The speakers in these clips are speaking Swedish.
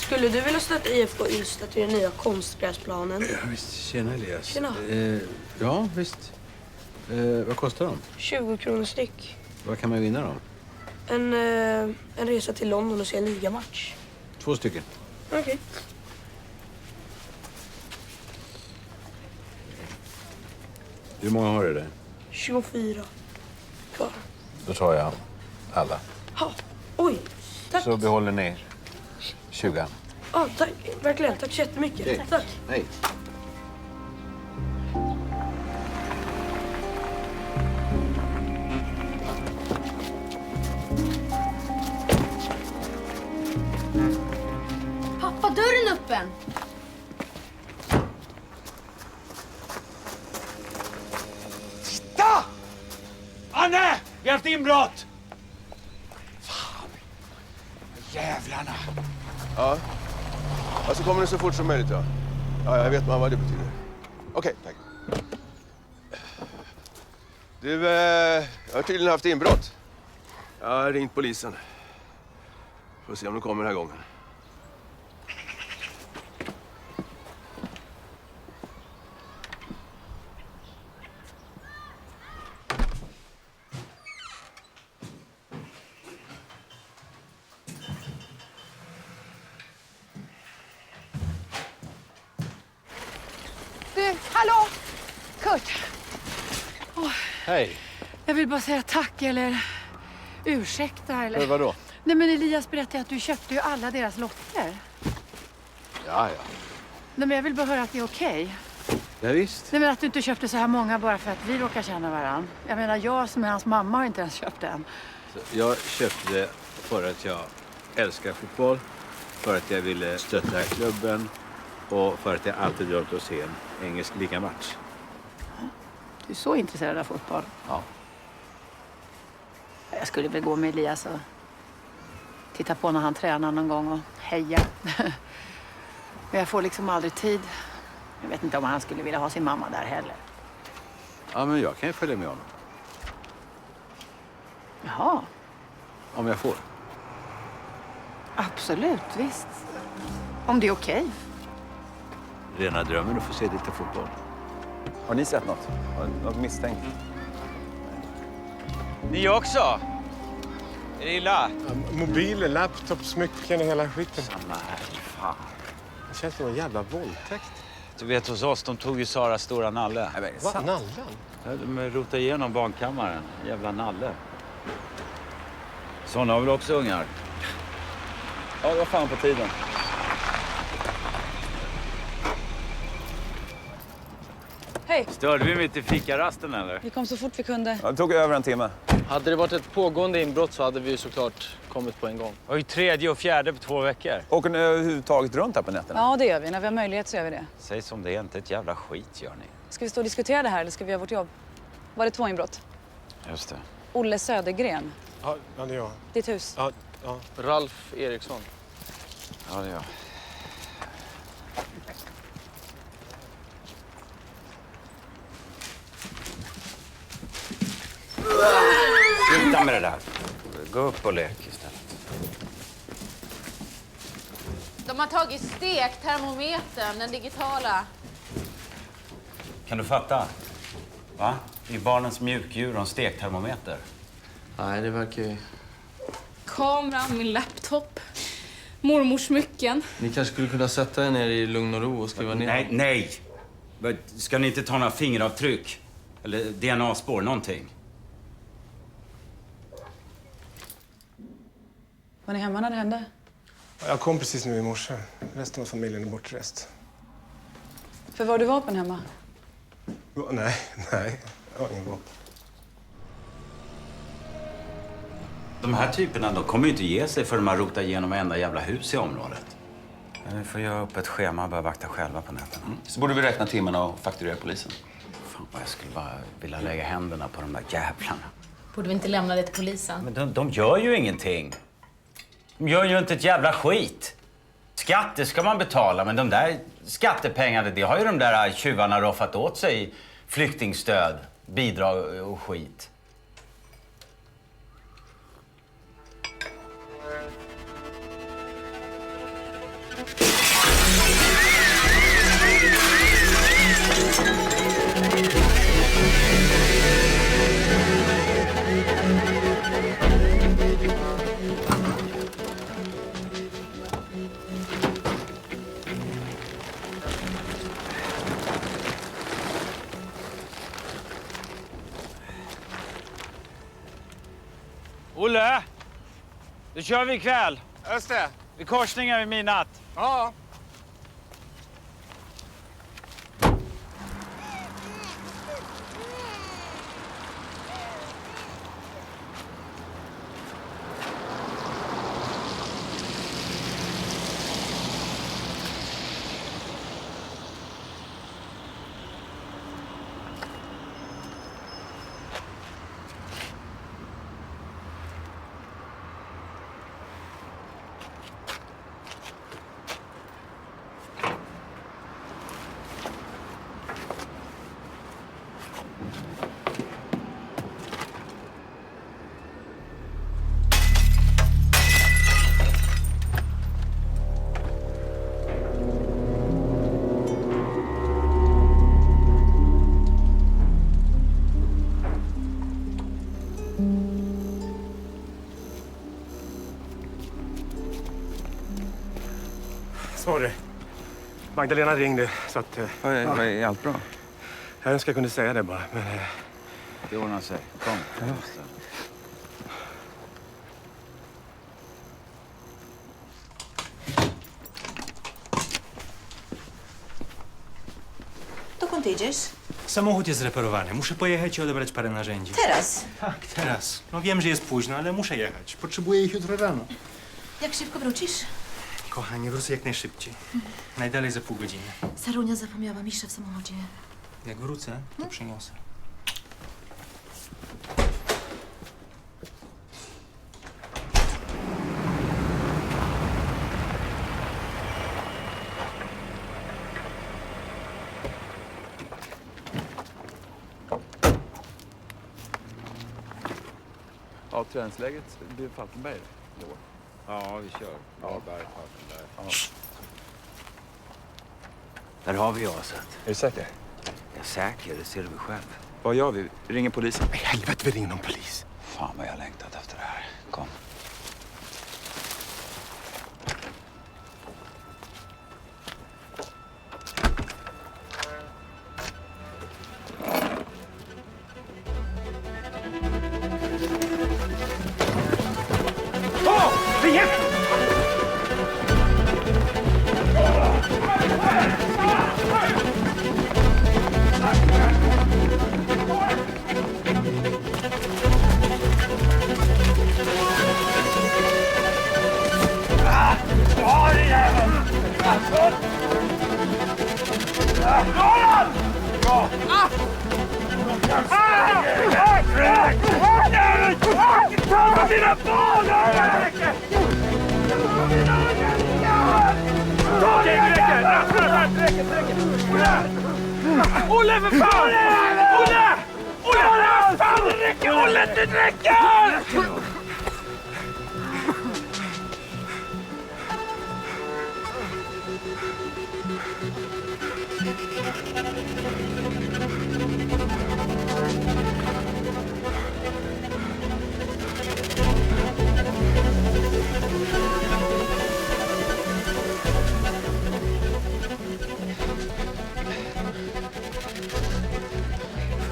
Skulle du vilja stötta IFK Ystad till den nya konstgräsplanen? Ja, visst. Tjena, Elias. Tjena. Ja, visst. Vad kostar de? 20 kronor styck. Vad kan man vinna då? En resa till London och se en ligamatch. 2 stycken. Okej. Hur många har du där? 24 kvar. Då tar jag alla. Ha. Oj, tack. Så behåller ni 20. Ja, tack. Verkligen. Tack så jättemycket. Okej. Tack. Hej. Pappa, dörren öppen! Titta! Anne! Vi har haft inbrott! Fan! Jävlarna! Ja. Ja, så kommer det så fort som möjligt, ja. Ja, jag vet vad det betyder. Okej, tack. Du, jag har tydligen haft inbrott. Jag har ringt polisen. Får se om de kommer den här gången. Du, hallå! Kurt, Hej. jag vill bara säga tack eller ursäkta eller... För vadå? Nej, men Elias berättade att du köpte ju alla deras lotter. Ja. Nej, men jag vill bara höra att det är okej. Ja, visst. Nej, men att du inte köpte så här många bara för att vi råkar känna varann. Jag menar, jag som är hans mamma har inte ens köpt en. Jag köpte det för att jag älskar fotboll, för att jag ville stötta klubben och för att jag alltid drömt att se en engelsk ligamatch. Du är så intresserad av fotboll. Ja. Jag skulle väl gå med Elias och titta på när han tränar någon gång och heja. Men jag får liksom aldrig tid. Jag vet inte om han skulle vilja ha sin mamma där heller. Ja, men jag kan ju följa med honom. Jaha, Om jag får. absolut, visst. Om det är okej. Rena drömmen att få se lite fotboll. Har ni sett något? Något misstänkt? Ni också? Är det illa? Mobiler, laptop, smycken och hela skiten. Samma här, fan. Det känns som en jävla våldtäkt. Du vet, hos oss, de tog ju Saras stora nalle. Va? Nallan? Ja, de rotade igenom barnkammaren. Jävla nalle. Såna har väl också ungar? Ja, det var fan på tiden. Hej, Störde vi mitt i fikarasten eller? vi kom så fort vi kunde. Ja, det tog över en timme. Hade det varit ett pågående inbrott så hade vi ju såklart kommit på en gång. Det var ju 3:e och 4:e på 2 veckor. Åker ni överhuvudtaget runt här på nätterna? Ja, det gör vi. När vi har möjlighet så gör vi det. Säg som det är, inte ett jävla skit gör ni. Ska vi stå och diskutera det här eller ska vi göra vårt jobb? Var det 2 inbrott? Just det. Olle Södergren, Ja, det är jag. ditt hus. Ja. Ralf Eriksson. Ja, det gör. Sluta med det där. Gå upp och lek istället. De har tagit stektermometern, den digitala. Kan du fatta? Va? Det är barnens mjukdjur och en stektermometer. Nej, det verkar ju... Kameran, min laptop, mormors smycken. Ni kanske skulle kunna sätta er ner i lugn och ro och skriva ner. Nej! Ska ni inte ta några fingeravtryck? Eller DNA-spår, någonting? Var ni hemma när det hände? Jag kom precis nu i morse. Resten av familjen är bortrest. För var du vapen hemma? Nej. Jag har ingen vapen. De här typerna, de kommer ju inte ge sig för de har rotat igenom enda jävla hus i området. Vi får göra upp ett schema och börja vakta själva på nätterna. Så borde vi räkna timmarna och fakturera polisen. Fan vad jag skulle bara vilja lägga händerna på de där jävlarna. Borde vi inte lämna det till polisen? Men de gör ju ingenting. De gör ju inte ett jävla skit. Skatter ska man betala, men de där skattepengarna, det har ju de där tjuvarna roffat åt sig i flyktingstöd, bidrag och skit. Olle! Nu kör vi ikväll. Just det. Vid korsningen vid midnatt. Ja. Sorry. Magdalena ringde så att... Är allt bra? Jag önskar jag kunde säga det bara, men... Det ordnar sig. Kom. Dokąd jedziesz? Samochód jest zreperowany. Muszę pojechać i odebrać parę narzędzi. Teraz. Tak, teraz. No wiem, że jest późno, ale muszę jechać. Potrzebuję ich jutro rano. Jak szybko wrócisz? Kochanie, wrócę jak najszybciej. Najdalej za pół godziny. Sarunia zapomniała mistrza w samochodzie. Jak wrócę, to przyniosę. Ja, träningsläget blir Falkenberg i år. Ja, vi kör. Varberg, Falkenberg. Ja. Där har vi aset. Är du säker? Jag är säker, det ser du väl själv. Vad gör vi? Ringer polisen? I helvete, vi ringer någon polis. Fan vad jag längtat efter det här. Kom. Olle, för fan! Olle! Olle! Fan, det räcker! Olle, det räcker!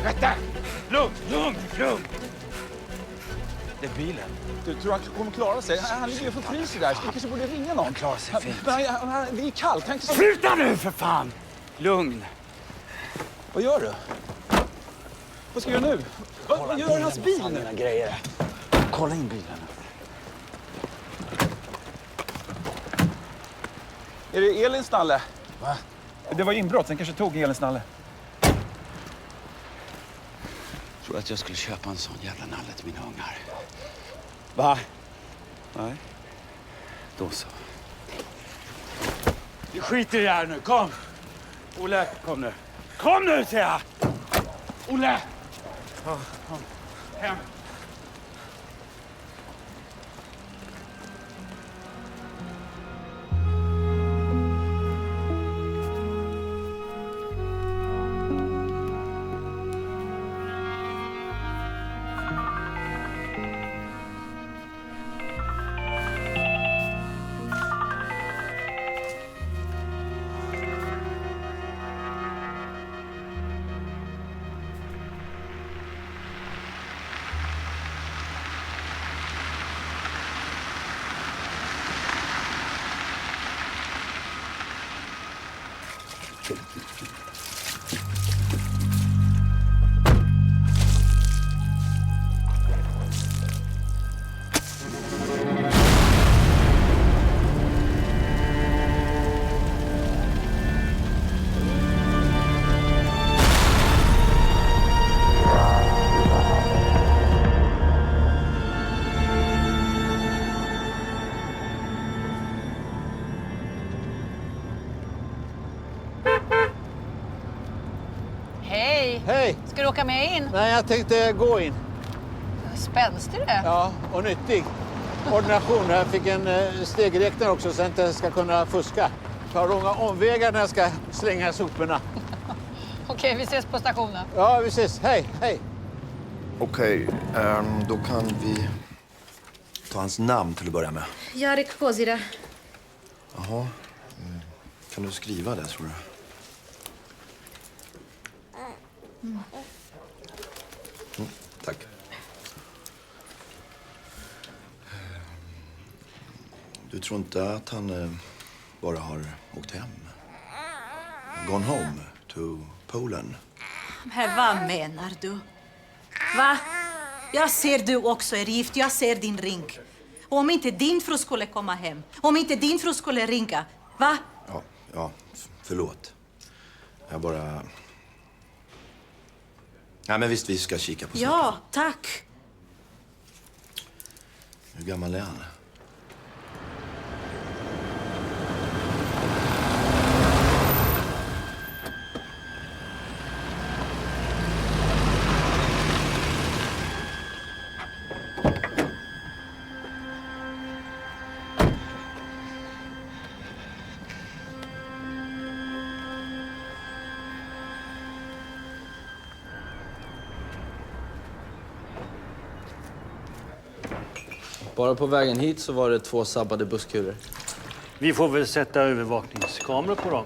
Vänta! Lugn! Det är bilen. Du tror han kommer klara sig? Han ligger ju för fryser där. Vi kanske borde ringa någon. Han klarar sig fint. Det är kallt. Han kanske... Sluta nu för fan! Lugn. Vad gör du? Vad ska jag göra nu? Vad gör hans bil nu? Mina grejer. Kolla in bilen. Är det Elins nalle? Va? Det var inbrott. Sen kanske tog Elins nalle. Tror att jag skulle köpa en sån jävla nalle till mina ungar. Va? Nej. Då så. Vi skiter i det här nu. Kom! Olle, kom nu. Kom nu, säger jag! Olle! Kom. Hem. Hej! Hej! Ska du åka med in? Nej, jag tänkte gå in. Spänstig du är. Ja, och nyttig. Ordination. Jag fick en stegräknare också så att jag inte ska kunna fuska. Ta långa omvägar när jag ska slänga soporna. Okej, vi ses på stationen. Ja, vi ses. Hej, hej. Okej, då kan vi ta hans namn till att börja med. Jarek Kozira. Jaha. Kan du skriva det, tror du? Tack. Du tror inte att han bara har åkt hem? Gone home to Poland? Men vad menar du? Va? Jag ser du också är gift. Jag ser din ring. Och om inte din fru skulle komma hem, om inte din fru skulle ringa, va? Ja, förlåt. Jag bara... Ja, men visst, vi ska kika på Ja, saken. tack. Hur gammal är han? Bara på vägen hit så var det 2 sabbade busskurer. Vi får väl sätta övervakningskameror på dem.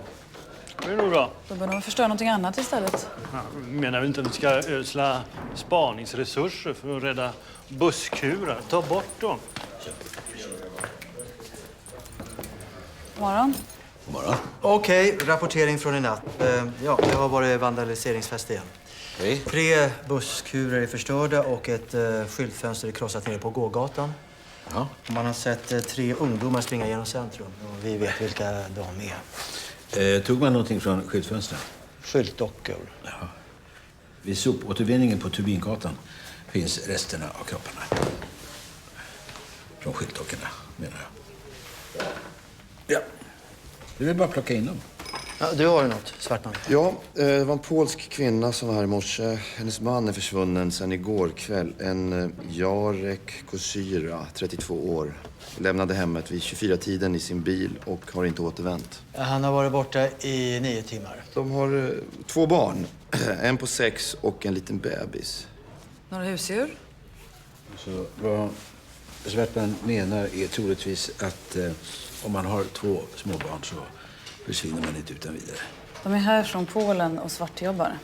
Det är nog bra. Då bör de förstöra någonting annat istället. Ja, menar vi inte att vi ska ödsla spaningsresurser för att rädda busskurar? Ta bort dem. Morgon. Bara. Okej, rapportering från i natt. Ja, det har varit vandaliseringsfest igen. Hej. 3 busskurer är förstörda och ett skyltfönster är krossat nere på gågatan. Ja. Man har sett 3 ungdomar springa genom centrum och vi vet vilka de är. Tog man någonting från skyltfönstren? Skyltdockor. Ja. Vid sopåtervinningen på Turbingatan finns resterna av kropparna. Från skyltdockorna, menar jag. Ja. Du vill bara plocka in dem. Ja, du har ju något, Svartman. Ja, det var en polsk kvinna som var här i morse. Hennes man är försvunnen sedan igår kväll. En Jarek Kozira, 32 år. Lämnade hemmet vid 24-tiden i sin bil och har inte återvänt. Han har varit borta i 9 timmar. De har 2 barn. En på 6 och en liten bebis. Några husdjur? Så vad Svartman menar är troligtvis att om man har 2 småbarn så försvinner man inte utan vidare. De är här från Polen och svartjobbar.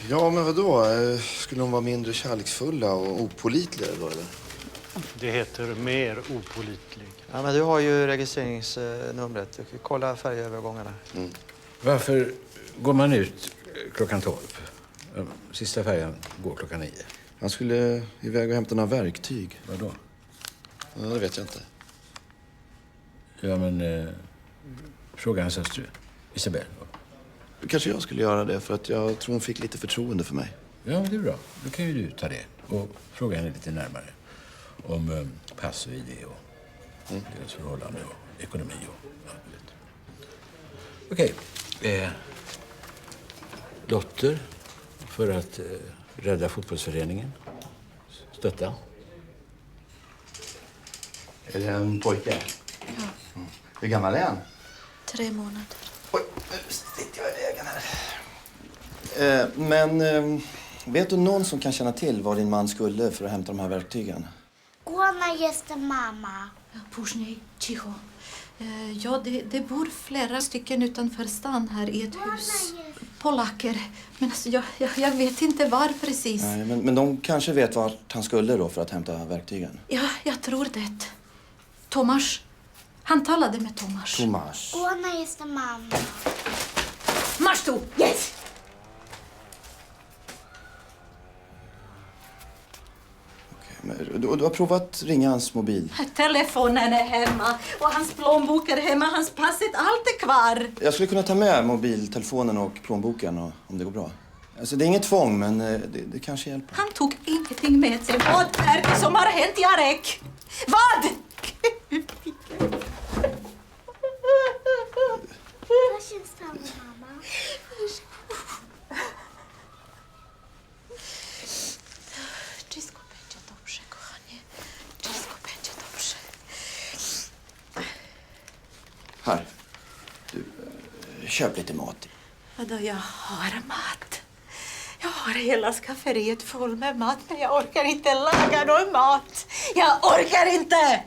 Ja, men vadå? Skulle de vara mindre kärleksfulla och opålitliga då, eller? Det heter mer opålitlig. Ja, men du har ju registreringsnumret. Kolla färjövergångarna. Mm. Varför går man ut klockan 12? Sista färjan går klockan 9. Han skulle iväg och hämta några verktyg. Vadå? Ja, det vet jag inte. Ja, men fråga hans hustru, Isabel. Kanske jag skulle göra det för att jag tror hon fick lite förtroende för mig. Ja, det är bra. Då kan ju du ta det och fråga henne lite närmare om pass och ID och deras förhållande och ekonomi och allt. Okej. Dotter för att rädda fotbollsföreningen. Stötta. Är det en pojke? Ja. Hur gammal är han? 3 månader. Oj, nu sitter jag i vägen här. Men vet du någon som kan känna till vad din man skulle för att hämta de här verktygen? Ona jestem mama. Później, cicho. Ja, det bor flera stycken utanför stan här i ett hus. Polacker. Men alltså, jag vet inte var precis. Nej, men de kanske vet vart han skulle då för att hämta verktygen. Ja, jag tror det. Tomasz. Han talade med Tomasz. Tomasz. Ona jestem mama. Marsch du, jetzt! Men du har provat ringa hans mobil? Telefonen är hemma och hans plånbok är hemma, hans passet, allt är kvar. Jag skulle kunna ta med mobiltelefonen och plånboken om det går bra. Alltså, det är inget tvång, men det kanske hjälper. Han tog ingenting med sig. Vad är det som har hänt, Jarek? Vad? Vad känns det, mamma? Wszystko będzie dobrze, kochanie. Wszystko będzie dobrze. Här. Du, köp lite mat. Vadå, jag har mat? Jag har hela skafferiet full med mat, men jag orkar inte laga någon mat. Jag orkar inte!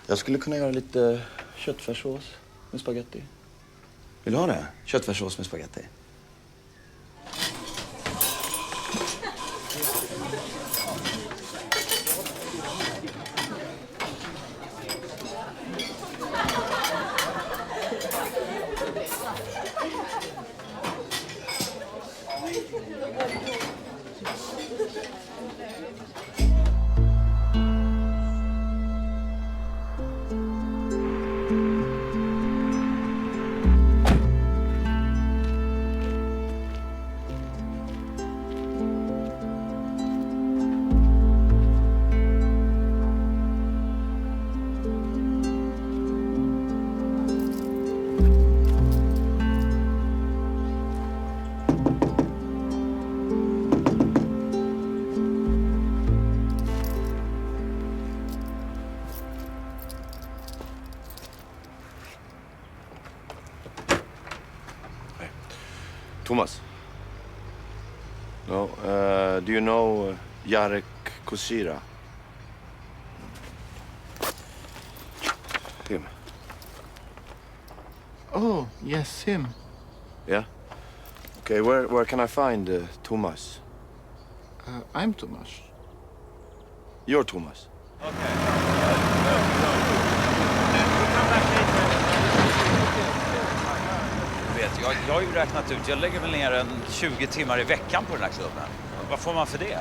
Jag skulle kunna göra lite köttfärssås med spaghetti. Vill du ha det? Köttfärssås med spaghetti. Thomas. No, do you know Jarek Kosira? Him. Oh, yes, him. Yeah? Okay, where can I find Thomas? I'm Thomas. You're Thomas. Jag har ju räknat ut, jag lägger väl ner en 20 timmar i veckan på den här klubben. Vad får man för det?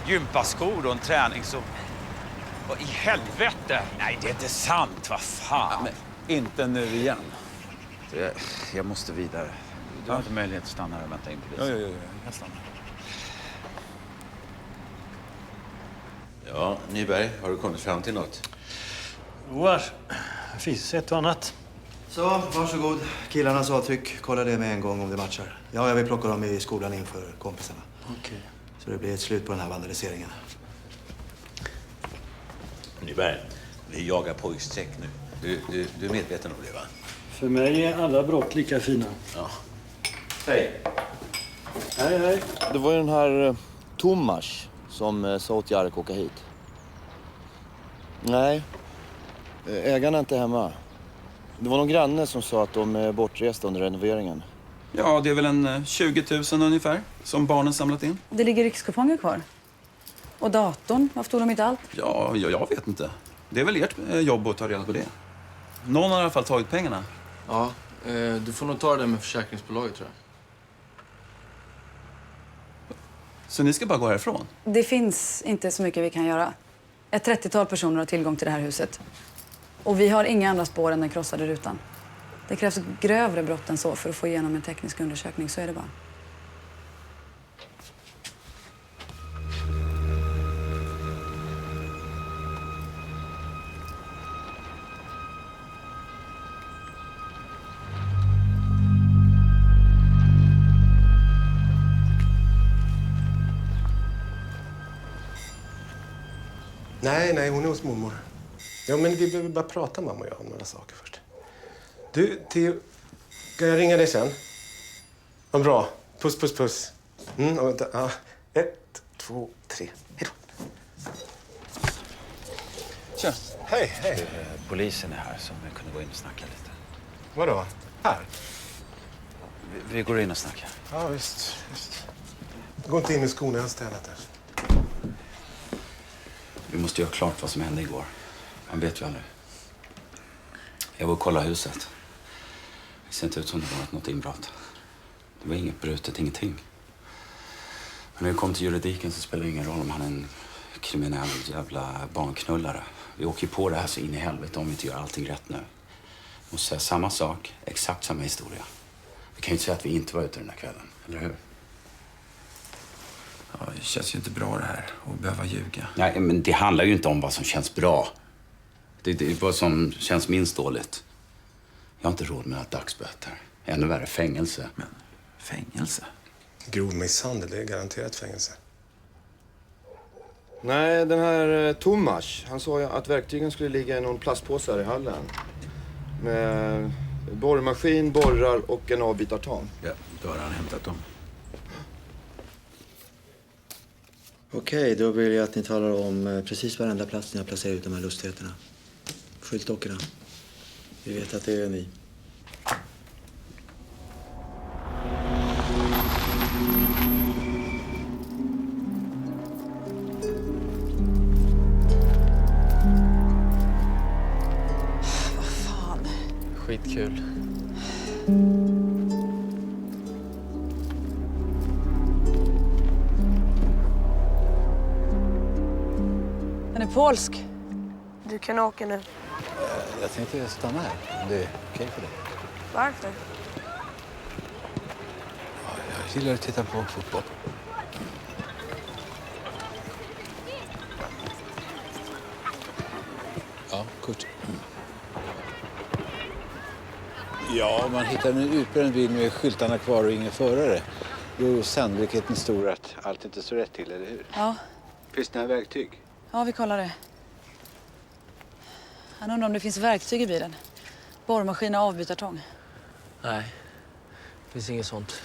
Gympaskor och en träning så... Vad i helvete? Nej, det är inte sant, vad fan. Men, inte nu igen. Jag måste vidare. Du har inte möjlighet att stanna här och vänta in polisen. Ja, jag stannar. Ja, Nyberg, har du kommit fram till något? Joar, det finns ett och annat. Så, varsågod. Killarnas avtryck. Kolla det med en gång om det matchar. Ja, jag vill plocka dem i skolan inför kompisarna. Okej. Så det blir ett slut på den här vandaliseringen. Nyberg, vi jagar pojksträck nu. Du är medveten om det, va? För mig är alla brott lika fina. Ja. Hej. Hej, hej. Det var ju den här Thomas som sa åt Jarek åka hit. Nej, ägarna är inte hemma. Det var någon granne som sa att de är bortresta under renoveringen. Ja, det är väl en 20 000 ungefär som barnen samlat in. Det ligger rikskuponger kvar. Och datorn, varför tog de inte allt? Ja, jag vet inte. Det är väl ert jobb att ta reda på det. Någon har i alla fall tagit pengarna. Ja, du får nog ta det med försäkringsbolaget, tror jag. Så ni ska bara gå härifrån? Det finns inte så mycket vi kan göra. Ett 30-tal personer har tillgång till det här huset. Och vi har inga andra spår än den krossade rutan. Det krävs grövre brott än så för att få igenom en teknisk undersökning, så är det bara. Nej, hon är hos mormor. Ja, men vi behöver bara prata, mamma och jag, om några saker först. Du, Theo, ska jag ringa dig sen? Vad bra. Puss, puss, puss. Ja. 1, 2, 3. Hej då. Tja. Hej. Polisen är här, så vi kunde gå in och snacka lite. Vadå? Här? Vi går in och snackar. Ja, visst. Gå inte in i skorna, jag har städat där. Vi måste göra klart vad som hände igår. Man vet ju aldrig. Jag var och kollade huset. Det ser inte ut som det var något inbrott. Det var inget brutet, ingenting. Men när det kom till juridiken så spelar det ingen roll om han är en kriminell jävla barnknullare. Vi åker på det här så in i helvete om vi inte gör allting rätt nu. Vi måste säga samma sak, exakt samma historia. Vi kan ju inte säga att vi inte var ute den här kvällen, eller hur? Ja, det känns ju inte bra det här, att behöva ljuga. Nej, men det handlar ju inte om vad som känns bra. Det är vad som känns minst dåligt. Jag har inte råd med att dagsböter. Ännu värre, fängelse. Men fängelse? Grov misshandel, det är garanterat fängelse. Nej, den här Tomas, han sa ju att verktygen skulle ligga i någon plastpåse här i hallen. Med borrmaskin, borrar och en avbytartang. Ja, då har han hämtat dem. Okej, då vill jag att ni talar om precis varenda plats ni har placerat ut de här lustigheterna. Skyltdockorna. Vi vet att det är ni. Vad fan. Skitkul. Den är polsk. Du kan åka nu. Jag tänkte stanna här, om det är okej för dig. Varför? Ja, jag gillar att titta på fotboll. Ja, Kurt. Ja, om man hittar en utbränd bil med skyltarna kvar och ingen förare, då är sannolikheten stor att allt inte står rätt till, eller hur? Ja. Finns det några verktyg? Ja, vi kollar det. Han undrar om det finns verktyg i bilen. Borrmaskin och avbytartång. Nej, det finns inget sånt.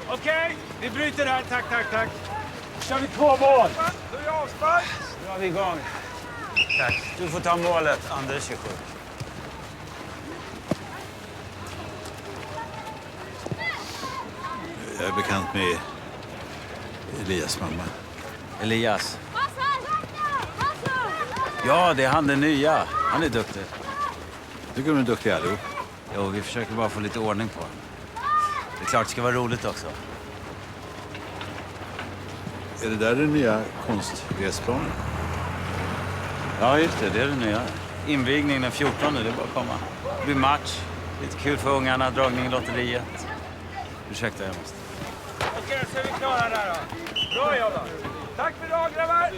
Okej, vi bryter här. Tack, tack, tack. Kör vi 2 mål. Då är det avspark. Nu är vi igång. Tack. Du får ta målet. Anders är sjuk. Jag är bekant med Elias mamma. Elias? Ja, det är han den nya. Han är duktig. Tycker de är duktiga allihop? Jo, vi försöker bara få lite ordning på honom. Det är klart det ska vara roligt också. Är det där den nya konstgräsplanen? Ja, just det. Det är det nya. Invigning den 14, det är bara att komma. Det blir match. Lite kul för ungarna. Dragning i lotteriet. Ursäkta, jag måste. Okej, så är vi klara där då. Bra jobbat. Tack för idag, grabbar.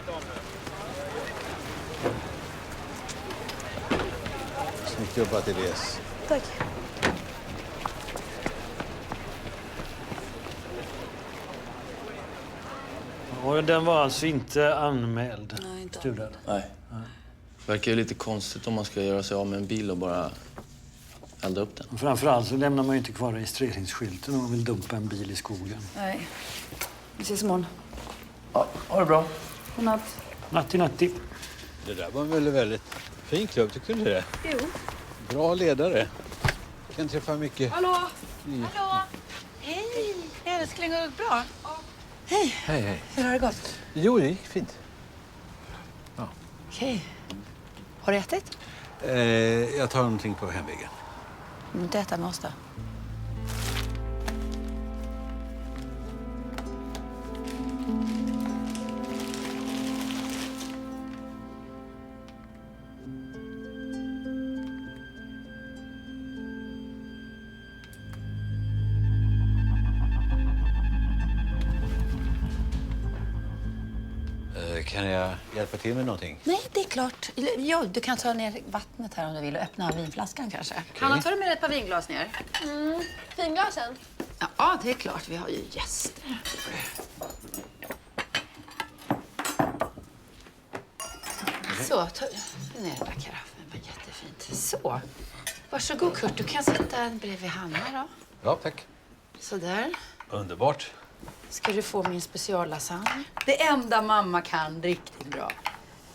Snyggt jobbat, Elias. Tack. Och den var alltså inte anmäld? Nej, inte anmäld. Nej. Verkar ju lite konstigt om man ska göra sig av med en bil och bara elda upp den. Och framförallt så lämnar man ju inte kvar registreringsskylten om man vill dumpa en bil i skogen. Nej. Vi ses imorgon. Ja, ha det bra. Godnatt. Natti, natti. Det där var en väldigt fin klubb, tyckte du det? Jo. Bra ledare. Kan träffa mycket. Hallå? Mm. Hallå? Hej, älskling. Går det bra? Hej. Hej, hej. Hur har det gått? Jo, det gick fint. Okej. Har du ätit? Jag tar någonting på hemvägen. Du inte äta med oss då? Kan jag hjälpa till med någonting? Nej, det är klart. Ja, du kan ta ner vattnet här om du vill och öppna vinflaskan kanske. Hanna, tar du med ett par vinglas ner? Finglasen? Ja, det är klart. Vi har ju gäster. Så, ta ner den där karaffen. Det var jättefint. Så. Varsågod, Kurt. Du kan sitta bredvid Hanna då. Ja, tack. Så där. Underbart. Ska du få min speciallasagne. Det enda mamma kan riktigt bra.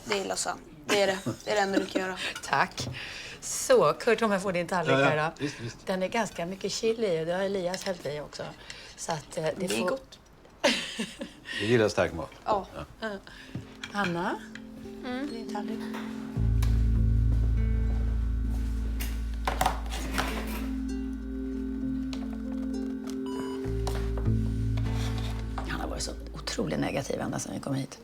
Det är lasagne. Det är det. Det är det enda du kan göra. Tack. Så, Kurt, om jag får din tallrik här då. Visst, visst. Den är ganska mycket chili i och det har Elias hällt i också. Så att det är får... gott. Du gillar stark mat? Ja. Anna? Din tallrik. Han har varit så otroligt negativ ända sedan vi kom hit.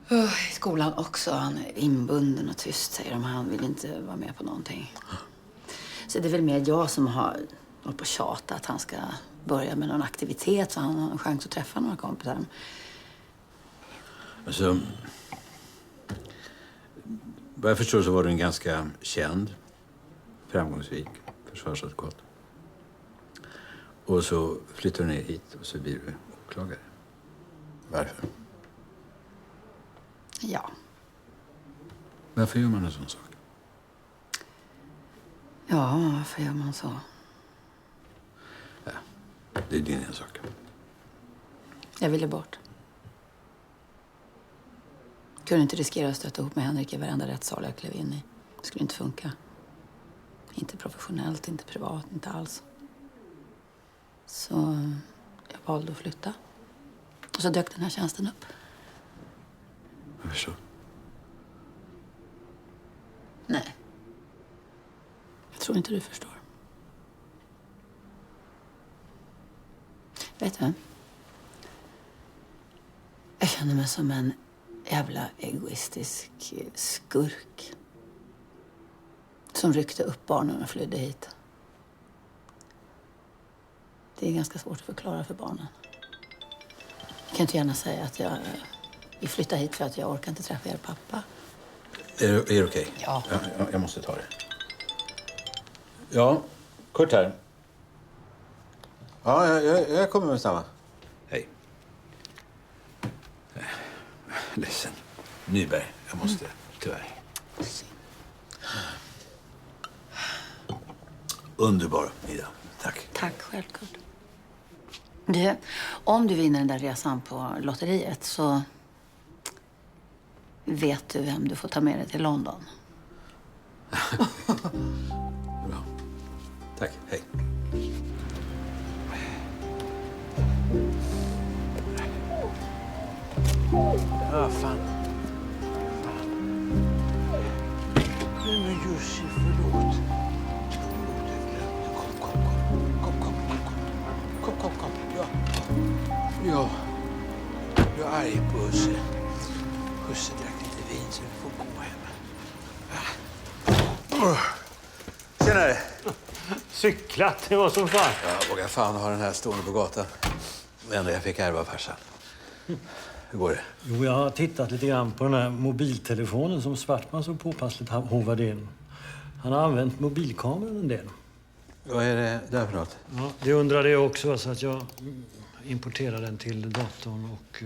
I skolan också. Han är inbunden och tyst, säger de. Han vill inte vara med på någonting. Så det är väl mer jag som har hållit på att tjata att han ska börja med någon aktivitet så han har en chans att träffa några kompisar. Alltså, vad jag förstår så var du en ganska känd, framgångsrik försvarsadvokat. Och så flyttar du ner hit och så blir du åklagare. Varför? Ja. Varför gör man en sån sak? Ja, varför gör man så? Ja, det är din sak. Jag ville bort. Kunde inte riskera att stöta ihop med Henrik i varenda rättssal jag klev in i. Det skulle inte funka. Inte professionellt, inte privat, inte alls. Så jag valde att flytta. Och så dök den här tjänsten upp. Jag förstår. Nej. Jag tror inte du förstår. Vet du? Jag känner mig som en jävla egoistisk skurk. Som ryckte upp barnen och flydde hit. Det är ganska svårt att förklara för barnen. Jag kan inte gärna säga att vi flyttar hit för att jag orkar inte träffa er pappa. Är det okej? Ja. Jag måste ta det. Ja, Kurt här. Ja, jag kommer med samma. Hej. Ledsen. Nyberg, jag måste tyvärr. Underbar middag. Tack. Tack själv, Kurt. Om du vinner den där resan på lotteriet så vet du vem du får ta med dig till London. Bra. Tack. Hej. Ja, fan. Nej, men Jussi, förlåt. Kom. Ja. Jag är arg på Husse. Husse drack lite vin så vi får gå hem. Tjenare. Cyklat, det var som fan. Jag vågar fan ha den här stående på gatan. Det enda jag fick ärva farsan. Hur går det? Jo, jag har tittat lite grann på den här mobiltelefonen som Svartman så påpassligt hovade in. Han har använt mobilkameran en del. Vad är det där för något? Ja, det undrade jag också, så att jag importerade den till datorn och...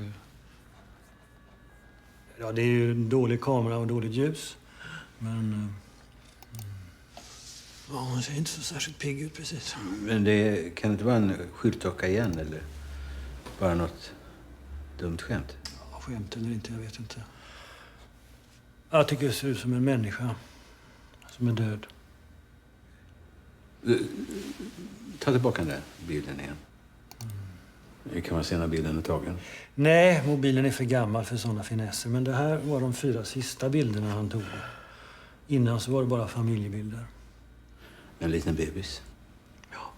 Ja, det är ju en dålig kamera och dåligt ljus. Men... Ja, hon ser inte så särskilt pigg ut precis. Men det kan inte vara en skyltdocka igen eller bara något dumt skämt? Ja, skämt eller inte, jag vet inte. Jag tycker det ser ut som en människa som är död. Ta tillbaka den där bilden igen. Kan man se när bilden är tagen? Nej, mobilen är för gammal för sådana finesser. Men det här var de 4 sista bilderna han tog. Innan så var det bara familjebilder. En liten bebis? Ja.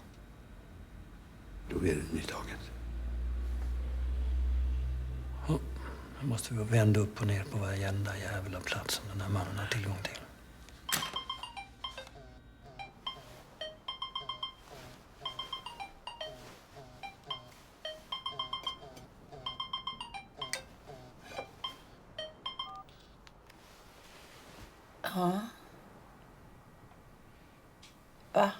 Då är det nytaget. Ja, då måste vi vända upp och ner på varenda jävla plats som den här mannen har tillgång till. Ja. Va?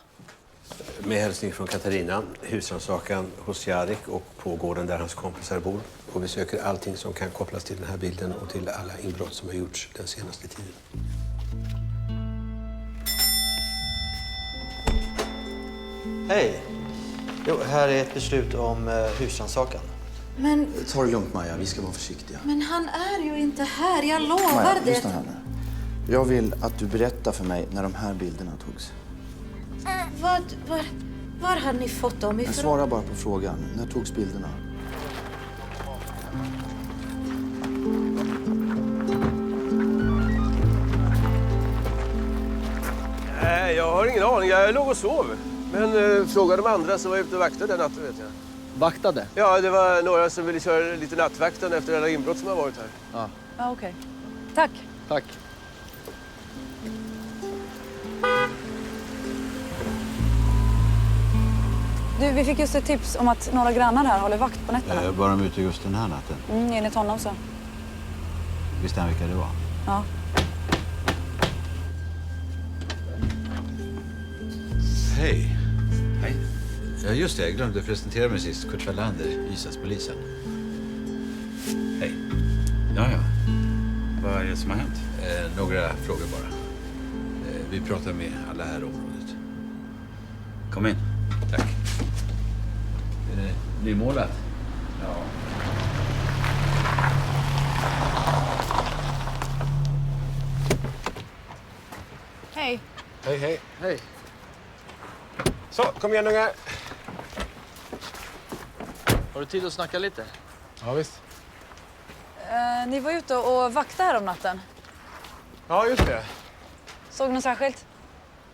Med hälsning från Katarina, husrannsakan hos Jarek och på gården där hans kompisar bor. Och vi söker allting som kan kopplas till den här bilden och till alla inbrott som har gjorts den senaste tiden. Hej! Jo, här är ett beslut om husrannsakan. Men, Ta det lugnt, Maja. Vi ska vara försiktiga. men han är ju inte här, jag lovar Maja, det. lyssna här nu. Jag vill att du berättar för mig när de här bilderna togs. Var har ni fått dem ifrån? Jag svarar bara på frågan. När togs bilderna? Nej, jag har ingen aning. Jag låg och sov. Men frågade de andra som var ute och vaktade den natten, vet jag. Vaktade? Ja, det var några som ville köra lite nattvakten efter alla inbrott som har varit här. Ja. Ja, okej. Tack. Tack. Du, vi fick just ett tips om att några grannar här håller vakt på nätterna. Var de ute just den här natten? Enligt honom så. Visste han vilka det var? Ja. Hej. Hej. Ja, just det. Jag glömde presentera mig sist. Kurt Wallander, Ystadspolisen. Hej. Ja. Vad är det som har hänt? Några frågor bara. Vi pratar med alla här i området. Kom in. Tack. Är det nymålat? Ja. Hej. Hej, hej. Hej. Så, kom igen ungar. Har du tid att snacka lite? Ja, visst. Ni var ute och vaktade här om natten. Ja, just det. Såg ni något särskilt?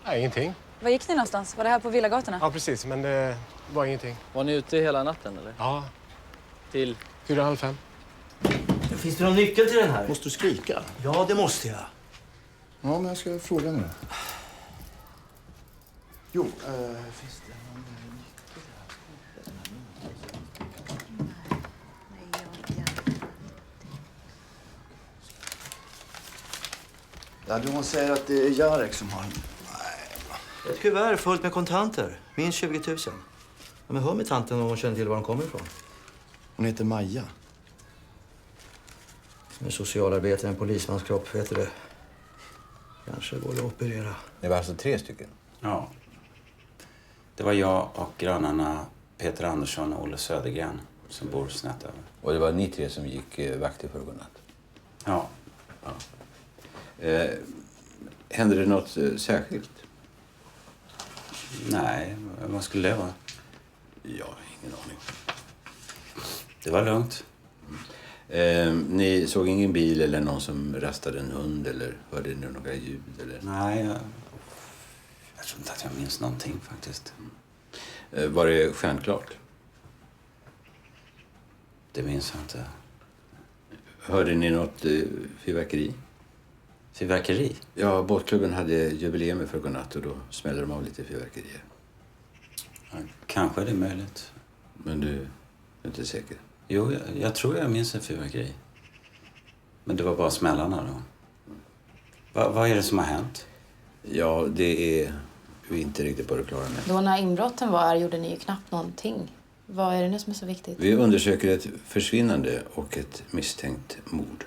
Nej, ingenting. Var gick ni någonstans? Var det här på Villagatorna? Ja, precis. Men det var ingenting. Var ni ute hela natten eller? Ja. Till? 4:30. Finns det någon nyckel till den här? Måste du skrika? Ja, det måste jag. Ja, men jag ska fråga nu. Jo, finns det någon nyckel där? Ja, hon säger att det är Jarek som har den. Ett kuvert fullt med kontanter. Minst 20 000. Ja, men hör med tanten om hon känner till var de kommer ifrån. Hon heter Maja. Som är socialarbetare i en polismans kropp, vet du det. Kanske går det att operera. Det var alltså 3 stycken? Ja. Det var jag och grannarna Peter Andersson och Olle Södergren som bor snett över. Och det var ni 3 som gick vakt i förrgår natt? Ja. Hände det något särskilt? Nej, vad skulle det vara? Ja, ingen aning. Det var lugnt. Ni såg ingen bil eller någon som rastade en hund eller hörde ni några ljud? Eller? Nej, jag tror inte att jag minns någonting faktiskt. Var det stjärnklart? Det minns jag inte. Hörde ni något fyrverkeri? Fyrverkeri? Ja, båtklubben hade jubileum i förrgår natt och då smällde de av lite fyrverkerier. Ja, kanske det är möjligt. Men du är inte säker? Jo, jag tror jag minns en fyrverkeri. Men det var bara smällarna då. Vad är det som har hänt? Ja, det är vi inte riktigt på det klara med. Då när inbrotten var här gjorde ni ju knappt någonting. Vad är det nu som är så viktigt? Vi undersöker ett försvinnande och ett misstänkt mord.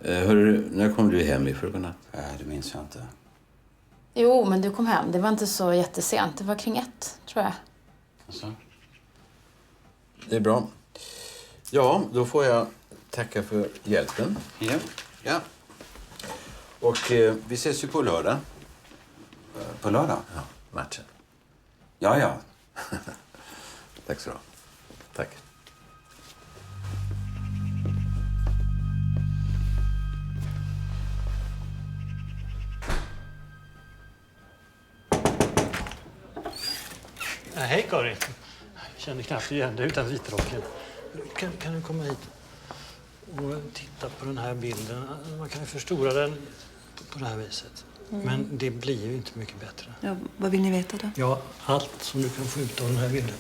Hörru, när kom du hem i förrgår natt? Det minns jag inte. Jo, men du kom hem. Det var inte så jättesent. Det var kring 1, tror jag. Alltså. Det är bra. Ja, då får jag tacka för hjälpen. Ja. Och vi ses ju på lördag. På lördag? Ja, matchen. Ja. Tack så du ha. Tack. Hej Karin. Jag känner knappt igen dig utan vitrocken. Kan du komma hit och titta på den här bilden? Man kan ju förstora den på det här viset. Men det blir ju inte mycket bättre. Ja, vad vill ni veta då? Ja, allt som du kan få ut av den här bilden.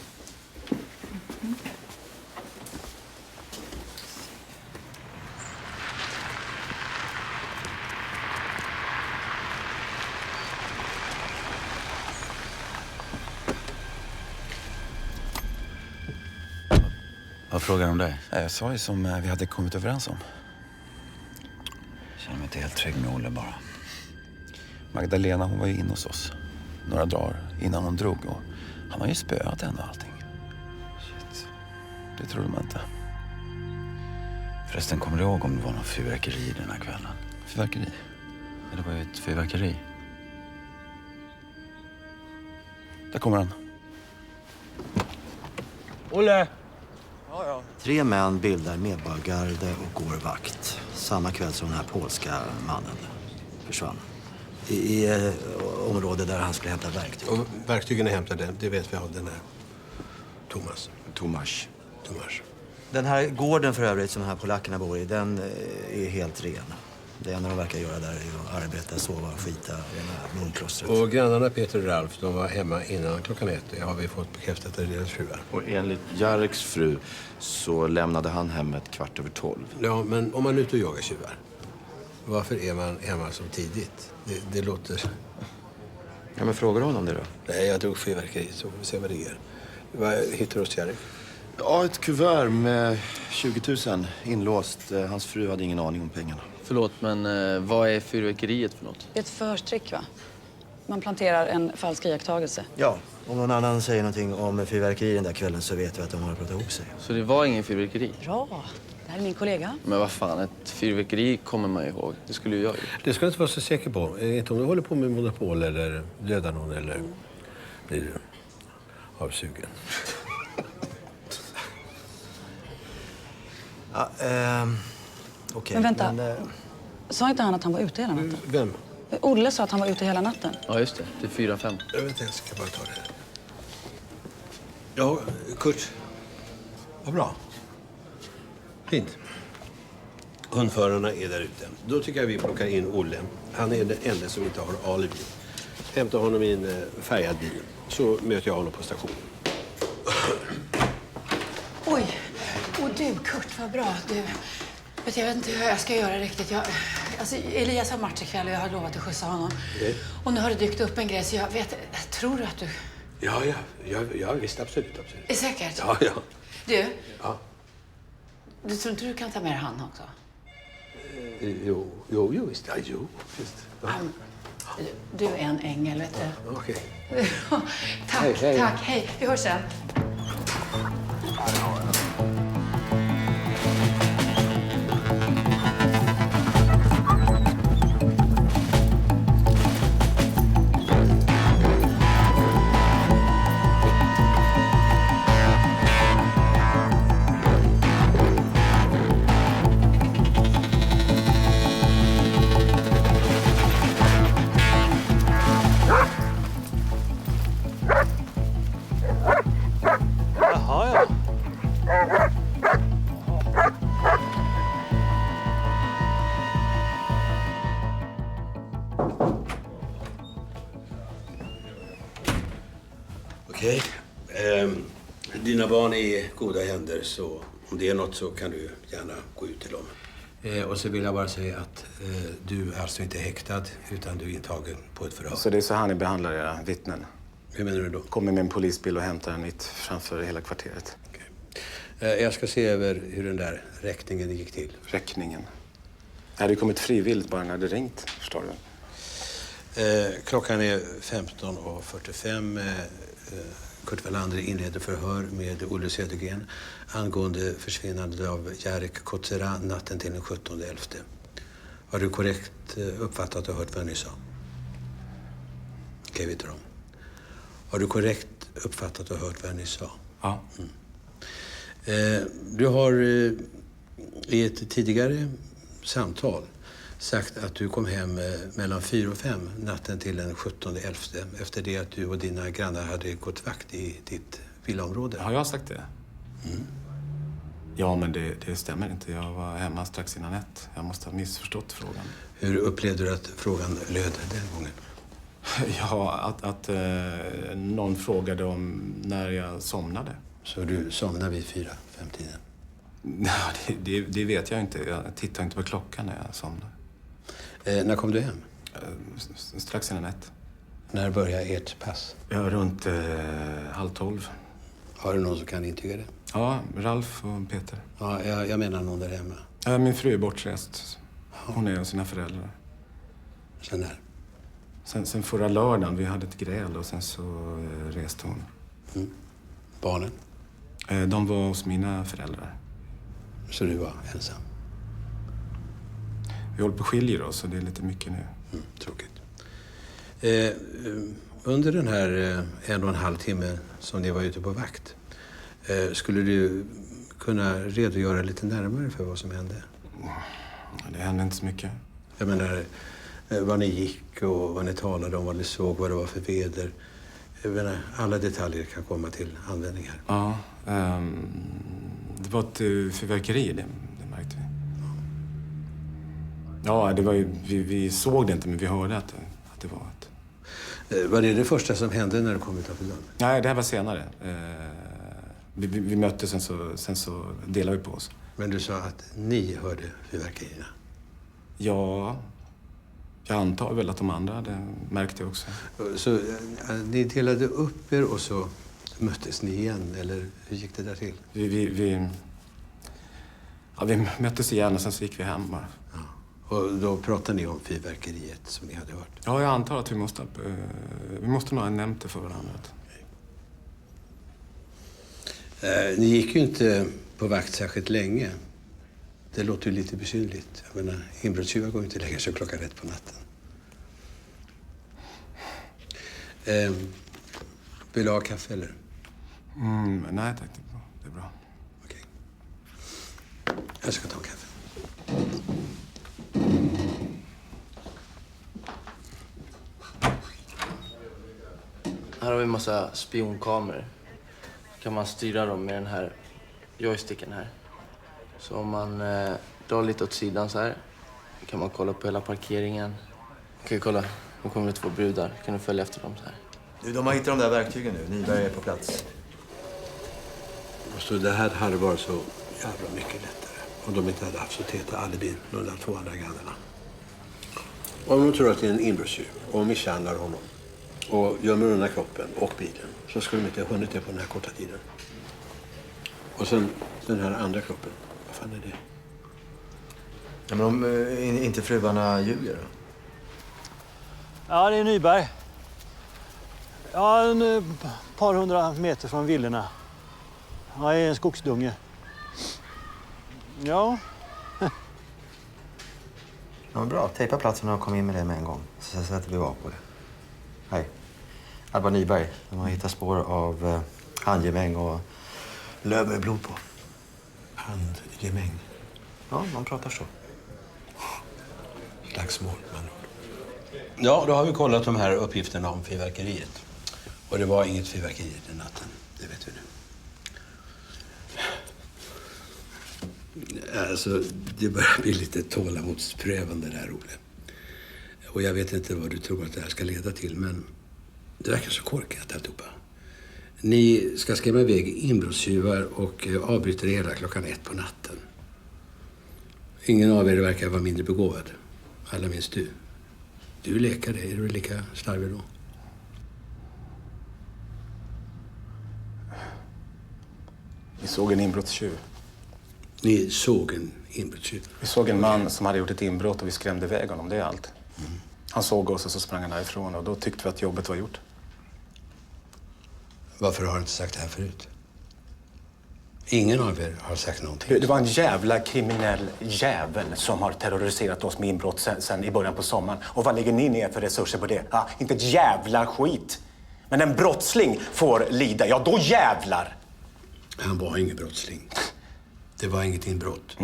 Vad frågar de om dig? Jag sa ju som vi hade kommit överens om. Jag känner mig inte helt trygg med Olle bara. Magdalena, hon var ju inne hos oss några dagar innan hon drog. Och han har ju spöat henne och allting. Shit. Det trodde man inte. Förresten, kommer du ihåg om det var någon fyrverkeri den här kvällen? Fyrverkeri? Det var ju ett fyrverkeri. Där kommer han. Olle! 3 män bildar medborgargarde och går vakt samma kväll som den här polska mannen försvann. I område där han skulle hämta verktyg. Och verktygen är hämtade, det vet vi av den där Tomasz. Den här gården för övrigt som de här polackerna bor i, den är helt ren. Det enda de verkar göra där är att arbeta, sova, skita, rena munklostret. Och grannarna Peter och Ralf, de var hemma innan klockan 1. Det har vi fått bekräftat av deras fruar. Och enligt Jareks fru så lämnade han hemmet 12:15. Ja, men om man är ute och jagar tjuvar, varför är man hemma så tidigt? Det låter... Ja, men frågar honom det då? Nej, jag drog fyrverkeri så får vi se vad det ger. Vad hittar du hos Jarek? Ja, ett kuvert med 20 000 inlåst. Hans fru hade ingen aning om pengarna. Förlåt, men vad är fyrverkeriet för något? Det är ett förstrick, va? Man planterar en falsk iakttagelse. Ja, om någon annan säger någonting om fyrverkeri den där kvällen så vet vi att de har pratat ihop sig. Så det var ingen fyrverkeri? Bra. Det här är min kollega. Men vad fan, ett fyrverkeri kommer man ihåg. Det skulle ju jag ju. Det ska jag inte vara så säker på. Inte om du håller på med monopol eller dödar någon eller blir avsugen. Ja, okej. Men vänta. Sa inte han att han var ute hela natten? Vem? Olle sa att han var ute hela natten. Ja, just det. Det är 4-5. Jag ska bara ta det. Ja, Kurt. Vad bra. Fint. Hundförarna är där ute. Då tycker jag vi plockar in Olle. Han är den enda som inte har alibi. Hämtar honom i en färgad bil. Så möter jag honom på stationen. Oj. Och du, Kurt, vad bra. Du, jag vet inte hur jag ska göra riktigt. Elias har match ikväll och jag har lovat att skjutsa honom. Och nu har det dykt upp en grej så jag tror du att du... Ja, visst, absolut. Är säkert? Ja. Du? Ja. Du tror inte du kan ta med dig han också? Jo, visst. Ja, visst. Ja. Du är en ängel, vet du. Okej. Tack. Hej. Vi hörs sen. Okej. Dina barn är i goda händer, så om det är något så kan du gärna gå ut till dem. Och så vill jag bara säga att du är alltså inte häktad utan du är intagen på ett förhör. Så det är så här ni behandlar era vittnen? Hur menar du då? Kommer med en polisbil och hämtar en mitt framför hela kvarteret. Jag ska se över hur den där räkningen gick till. Räkningen? Det hade kommit frivilligt bara när det ringt, förstår du. Klockan är 15:45. Kurt Wallander inleder förhör med Olle Södergren angående försvinnandet av Jarek Kotzera natten till den 17/11. Har du korrekt uppfattat och hört vad jag nyss sa? Okej, vi tar om. Har du korrekt uppfattat och hört vad jag nyss sa? Ja. Du har i ett tidigare samtal sagt att du kom hem mellan 4 och 5 natten till den 17/11 efter det att du och dina grannar hade gått vakt i ditt villaområde. Har jag sagt det? Mm. Ja, men det stämmer inte. Jag var hemma strax innan 1. Jag måste ha missförstått frågan. Hur upplevde du att frågan löd den gången? Ja, att någon frågade om när jag somnade. Så du somnade vid 4-5-tiden? Ja, det vet jag inte. Jag tittar inte på klockan när jag somnar. När kom du hem? Strax innan 1. När började ert pass? Ja, runt 11:30. Har du någon som kan intyga det? Ja, Ralf och Peter. Ja, jag menar någon där hemma. Ja, min fru är bortrest. Hon är hos sina föräldrar. Sen när? Sen förra lördagen. Vi hade ett gräl och sen så reste hon. Mm. Barnen? De var hos mina föräldrar. Så du var ensam? Vi håller på att skilja oss så det är lite mycket nu. Tråkigt. Under den här 1,5 timme som ni var ute på vakt, skulle du kunna redogöra lite närmare för vad som hände? Det hände inte så mycket. Jag menar, vad ni gick och vad ni talade om, vad ni såg, vad det var för väder. Jag menar, alla detaljer kan komma till användning här. Ja, det var ett fyrverkeri, det märkte vi. Ja, det var ju, vi såg det inte, men vi hörde att det var ett... Var det första som hände när du kom utanför dörren? Nej, det här var senare. Vi möttes, sen så delade vi på oss. Men du sa att ni hörde fyrverkerierna? Ja, jag antar väl att de andra hade märkt det också. Så ni delade upp er och så möttes ni igen, eller hur gick det där till? Vi möttes igen och sen så gick vi hem bara. Ja. Och då pratade ni om fyrverkeriet som ni hade hört? Ja, jag antar att vi måste nog ha nämnt det för varandra. Ni gick ju inte på vakt särskilt länge. Det låter ju lite besynligt. Jag menar, inbrottstjuvar går ju inte och lägger sig klockan 1 på natten. Vill du ha kaffe eller? Nej tack, det är bra. Okej. Jag ska ta en kaffe. Här har vi en massa spionkameror. Kan man styra dem med den här joysticken här. Så om man drar lite åt sidan så här kan man kolla på hela parkeringen. Okej, kolla. Nu kommer det 2 brudar. Kan du följa efter dem så här? Du, de har hittat de där verktygen nu. Nyberg är på plats. Så det här hade varit så jävla mycket lättare om de inte hade haft så täta alibi de där 2 andra grannarna. Om de tror att det är en inbrottstjuv och misshandlar honom och gömmer undan kroppen och bilen, så skulle de inte ha hunnit det på den här korta tiden. Och sen den här andra kroppen, vad fan är det? Ja, men om inte fruarna ljuger då? Ja, det är Nyberg. Ja, ett par 100 meter från villorna. Ja, i en skogsdunge. Ja. Ja, bra. Tejpa platsen och kom in med det med en gång. Så sätter vi av på det. Hej. Alba Nyberg. De har hittat spår av handgemäng och löv med blod på. Handgemäng? Ja, man pratar så. Slagsmål, man ord. Ja, då har vi kollat de här uppgifterna om fyrverkeriet. Och det var inget fyrverkeri den natten, det vet vi nu. Alltså, det börjar bli lite tålamodsprövande där, Olle. Och jag vet inte vad du tror att det här ska leda till, men det verkar så korkat alltihopa. Ni ska skrämma iväg inbrottstjuvar och avbryta det hela klockan 1 på natten. Ingen av er verkar vara mindre begåvad. Alla minst du. Du är läkare, är du lika slarvig då? Vi såg en inbrottstjuv. Ni såg en inbrottstjuv? Vi såg en man som hade gjort ett inbrott och vi skrämde iväg honom, det är allt. Han såg oss och så sprang han därifrån och då tyckte vi att jobbet var gjort. Varför har du inte sagt det här förut? Ingen av er har sagt någonting. Det var en jävla kriminell jävel som har terroriserat oss med inbrott sen i början på sommaren. Och vad lägger ni ner för resurser på det? Ja, inte ett jävla skit. Men en brottsling får lida, ja då jävlar. Han var ingen brottsling. Det var inget inbrott.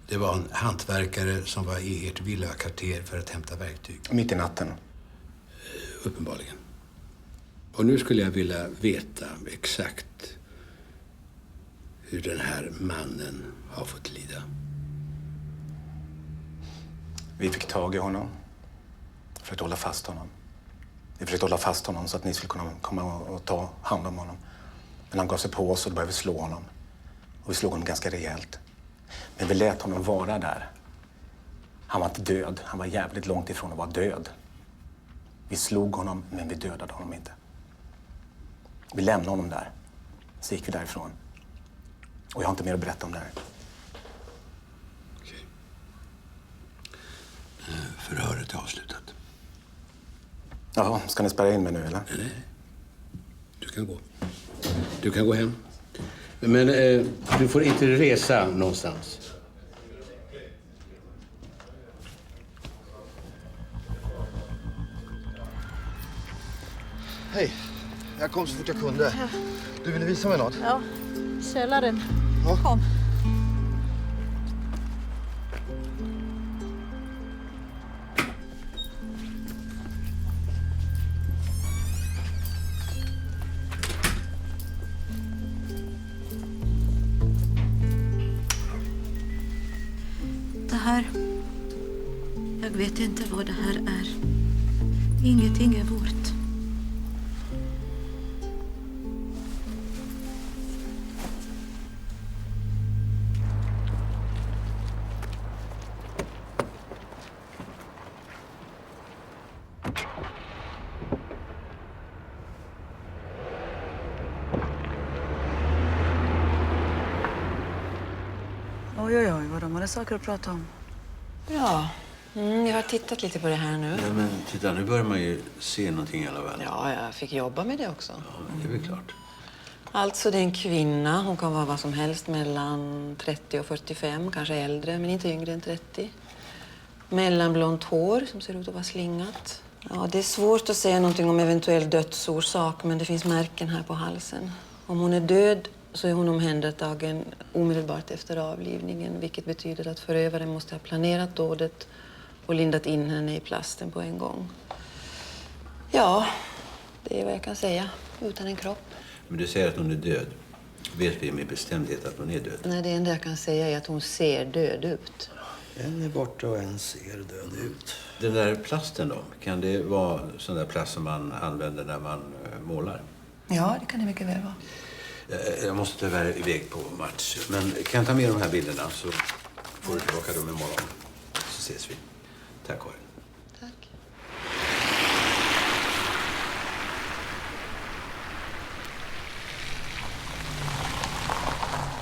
Det var en hantverkare som var i ert villakvarter för att hämta verktyg. Mitt i natten. Uppenbarligen. Och nu skulle jag vilja veta exakt hur den här mannen har fått lida. Vi fick tag i honom. Försökte hålla fast honom. Vi försökte hålla fast honom så att ni skulle kunna komma och ta hand om honom. Men han gav sig på oss och då började vi slå honom. Och vi slog honom ganska rejält. Men vi lät honom vara där. Han var inte död. Han var jävligt långt ifrån att vara död. Vi slog honom, men vi dödade honom inte. Vi lämnade honom där. Så gick vi därifrån. Och jag har inte mer att berätta om det här. Okej. Förhöret är avslutat. Jaha, ska ni spärra in mig nu eller? Nej. Du kan gå. Du kan gå hem. Men du får inte resa någonstans. Hej. Jag kom så fort jag kunde. Du ville visa mig något? Ja, källaren. Kom. Det här... Jag vet inte vad det här är. Ingenting är vårt. Oj, oj, oj, vad de hade saker att prata om. Ja, jag har tittat lite på det här nu. Ja, men titta, nu börjar man ju se någonting i alla fall. Ja, jag fick jobba med det också. Ja, det är väl klart. Alltså, det är en kvinna. Hon kan vara vad som helst mellan 30 och 45, kanske äldre, men inte yngre än 30. Mellanblont hår som ser ut att vara slingat. Ja, det är svårt att säga någonting om eventuell dödsorsak, men det finns märken här på halsen. Om hon är död så är hon omhändertagen omedelbart efter avlivningen, vilket betyder att förövaren måste ha planerat dådet och lindat in henne i plasten på en gång. Ja, det är vad jag kan säga, utan en kropp. Men du säger att hon är död. Vet vi med bestämdhet att hon är död? Nej, det enda jag kan säga är att hon ser död ut. En är borta och en ser död ut. Den där plasten då? Kan det vara sån där plast som man använder när man målar? Ja, det kan det mycket väl vara. Jag måste tyvärr iväg på match. Men kan jag ta med de här bilderna så får du tillbaka dem imorgon. Så ses vi. Tack, Karin. Tack.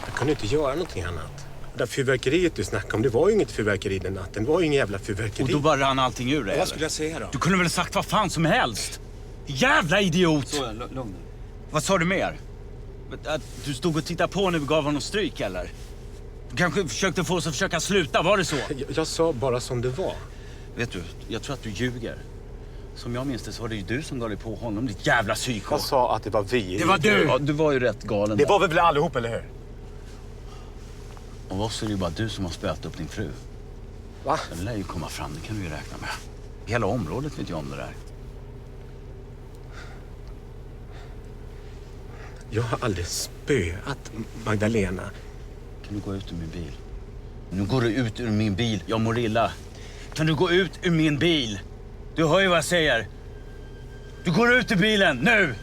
Jag kunde inte göra någonting annat. Det där fyrverkeriet du snackade om, det var ju inget fyrverkeri den natten. Det var ju ingen jävla fyrverkeri. Och då bara rann allting ur dig, Vad skulle jag säga då? Du kunde väl sagt vad fan som helst? Jävla idiot! Så, lugn. Vad sa du mer? Att du stod och tittade på när vi gav honom stryk, eller? Du kanske försökte få oss att försöka sluta, var det så? Jag sa bara som det var. Vet du, jag tror att du ljuger. Som jag minns det så var det ju du som gav dig på honom, ditt jävla psyko. Jag sa att det var vi. Det var du! Ja, du var ju rätt galen. Det var vi väl allihop, eller hur? Och vad så är det ju bara du som har spöat upp din fru. Va? Det lär ju komma fram, det kan du ju räkna med. Hela området vet ju om det där. Jag har aldrig spöat Magdalena. Kan du gå ut ur min bil? Nu går du ut ur min bil. Jag mår illa. Kan du gå ut ur min bil? Du hör ju vad jag säger. Du går ut ur bilen, nu!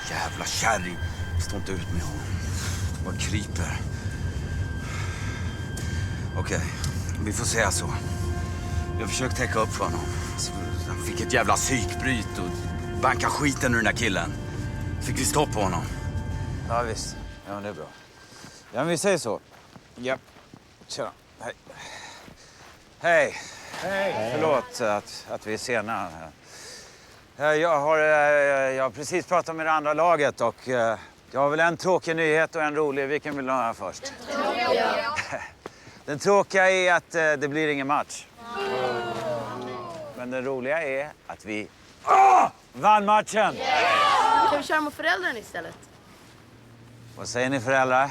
Jävla kärring. Stå inte ut med honom. Vad kryper. Okej, vi får säga så. Jag har försökt täcka upp för honom. Han fick ett jävla psykbryt och banka skiten ur den där killen. Fick vi stopp på honom. Ja, visst. Ja, det är bra. Ja, men vi säger så. Ja. Tjena. Hej. Hej. Hej. Förlåt att vi är sena. Jag har precis pratat med det andra laget och jag har väl en tråkig nyhet och en rolig. Vilken vill du ha först? Den tråkiga är att det blir ingen match. Men den roliga är att vi vann matchen. Kan vi köra mot föräldrarna istället? Vad säger ni föräldrar?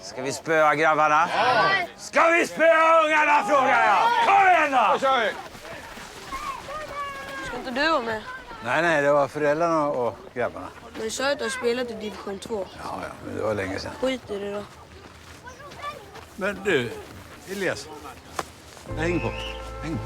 Ska vi spöa grabbarna? Ska vi spöa ungarna, frågar jag? Kom igen då! Ska inte du vara med? Nej, det var föräldrarna och grabbarna. Men du sa att du har spelat i division 2. Ja, men det var länge sedan. Skit i det då. Men du, Elias. Häng på. Häng.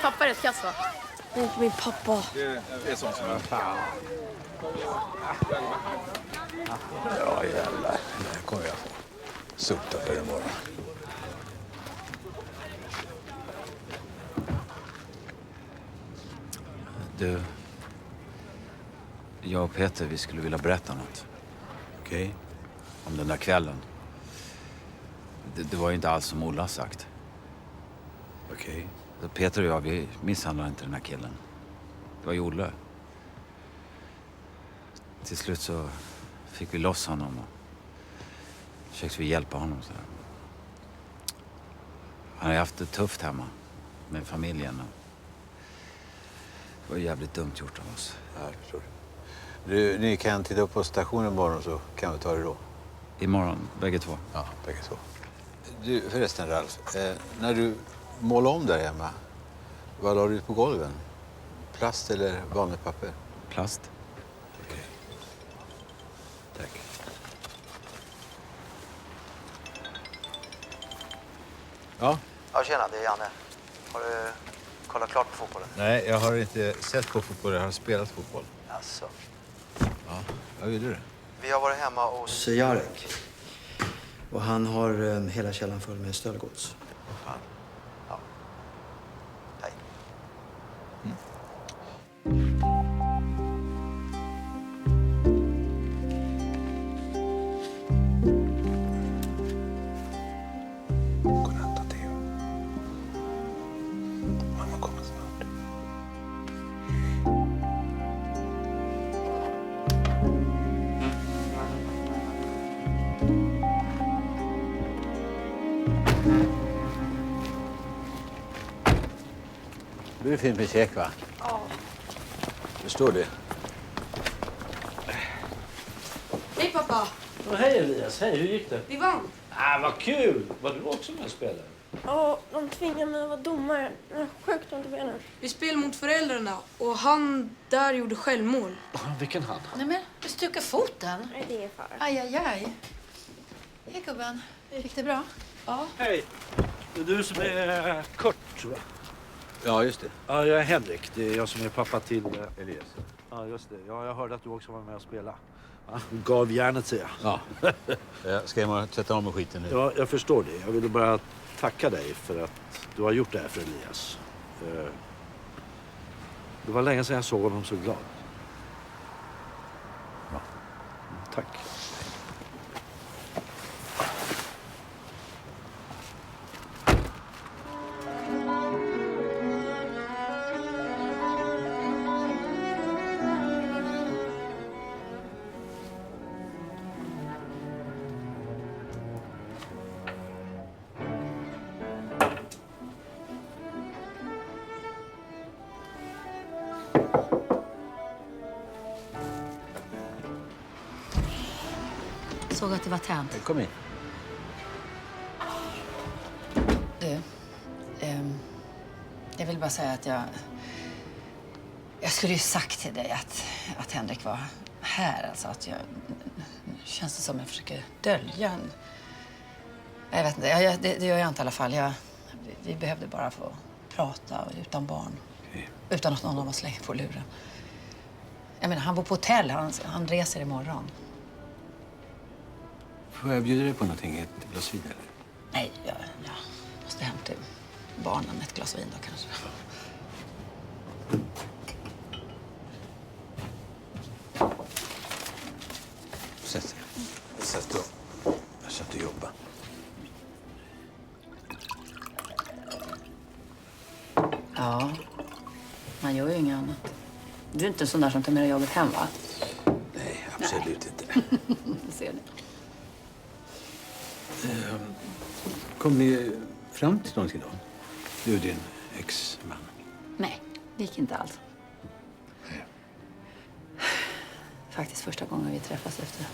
pappa är rätt kass va? Inte min pappa. Det är sånt som är fan. Ja, jävlar. Det kommer jag få. Sota för imorgon. Du, jag och Peter, vi skulle vilja berätta något. Okej. Om den där kvällen. Det var ju inte alls som Ola har sagt. Okej. Peter och jag, vi misshandlade inte den här killen. Det var ju Olle. Till slut så fick vi loss honom och försökte vi hjälpa honom. Så han har haft det tufft hemma med familjen. Det var jävligt dumt gjort av oss. Ja, jag förstår. Du, ni kan titta upp på stationen imorgon så kan vi ta det då. Imorgon, bägge två? Ja, bägge två. Du, förresten Ralf, när du målade om där hemma, vad la du ut på golven? Plast eller vanligt papper? Plast. Okej. Tack. Ja? Ja, tjena, det är Janne. Har du kollat klart på fotbollen? Nej, jag har inte sett på fotboll, jag har spelat fotboll. Alltså. Ja, vad vill du? Vi har varit hemma hos Jarek. Och han har hela källan full med stöldgods. Fan. Ja. Hej. Godnatt, Theo. Mamma kommer snart. Du är fin med käk, va? Ja. Förstår det. Hej pappa. Hej Elias, hej, hur gick det? Vi vann. Vad kul! Var du också med och spelade? Ja, de tvingade mig att vara domare. Jag har sjukt ont i benen. Vi spelade mot föräldrarna och han där gjorde självmål. Vilken han? Nej men, du stukar foten. Nej, det är far. Aj, aj, aj. Hej gubben. Gick det bra? Ja. Hej, det är du som är Kurt, va? Ja, just det. Ja, jag är Henrik. Det är jag som är pappa till Elias. Ja, just det. Ja, jag hörde att du också var med och spelade. Ja, du gav järnet, säger jag. Ja. Jag ska jag tvätta av med skiten nu? Ja, jag förstår det. Jag ville bara tacka dig för att du har gjort det här för Elias. För det var länge sedan jag såg honom så glad. Ja. Tack. Såg att det var tänt. Kom in. Du, jag vill bara säga att jag skulle ju sagt till dig att Henrik var här. Alltså att känns det som jag försöker dölja en... Jag vet inte, det gör jag inte i alla fall. Vi behövde bara få prata utan barn. Okay. Utan att någon av oss lägger på luren. Jag menar, han bor på hotell. Han reser imorgon. Får jag bjuda dig på någonting? Ett glas vin eller? Nej, jag måste hem till barnen. Ett glas vin då kanske. Sätt dig. Sätt då. Jag satt och jobba. Ja, man gör ju inget annat. Du är inte en sån där som tar med dig jobbet hem, va? Nej, absolut inte. Ser ni. Kom ni fram till någonting då? Du och din ex-man? Nej, det gick inte alls. Faktiskt första gången vi träffas efter.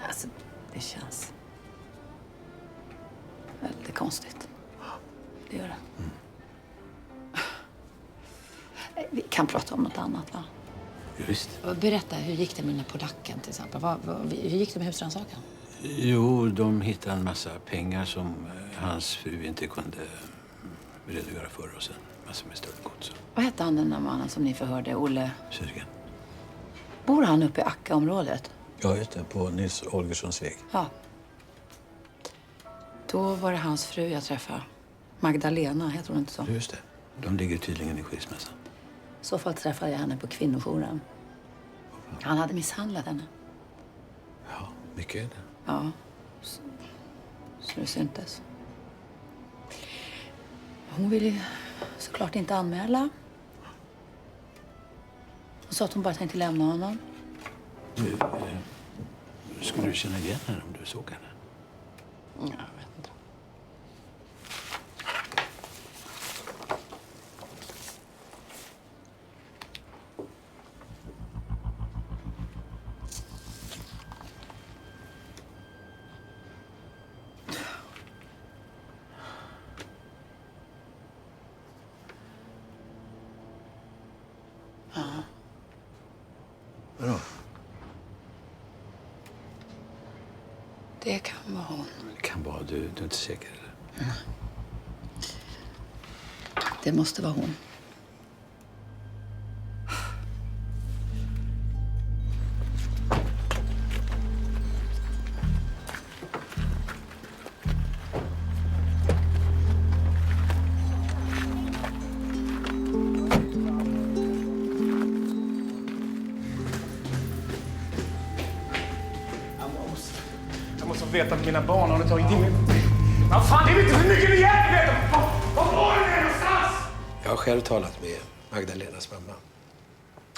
Alltså, det känns väldigt konstigt. Det gör det. Mm. Vi kan prata om något annat, va? Just. Berätta, hur gick det med den här polacken till exempel? Hur gick det med husrannsakan? Jo, de hittade en massa pengar som hans fru inte kunde redogöra för oss en massa med stöldgods. Vad hette han den där mannen som ni förhörde? Olle? Södergren. Bor han uppe i Acka-området? Ja, just det. På Nils Holgerssons väg. Ja. Då var det hans fru jag träffade. Magdalena, heter hon inte så? Just det. De ligger tydligen i skilsmässan. I så fall träffade jag henne på kvinnojouren. Han hade misshandlat henne. Ja, mycket är det. Ja, så det syntes. Hon ville såklart inte anmäla. Hon sa att hon bara tänkte lämna honom. Du, skulle du känna igen henne om du såg henne? Jag vet inte. Ja. Vadå? Det kan vara hon. Det kan vara. Du är inte säker, eller? Det måste vara hon. Jag måste veta att mina barn har tagit in mig. Vad fan, det är inte för mycket vi hjälper! Var var den är någonstans? Jag har själv talat med Magdalenas mamma.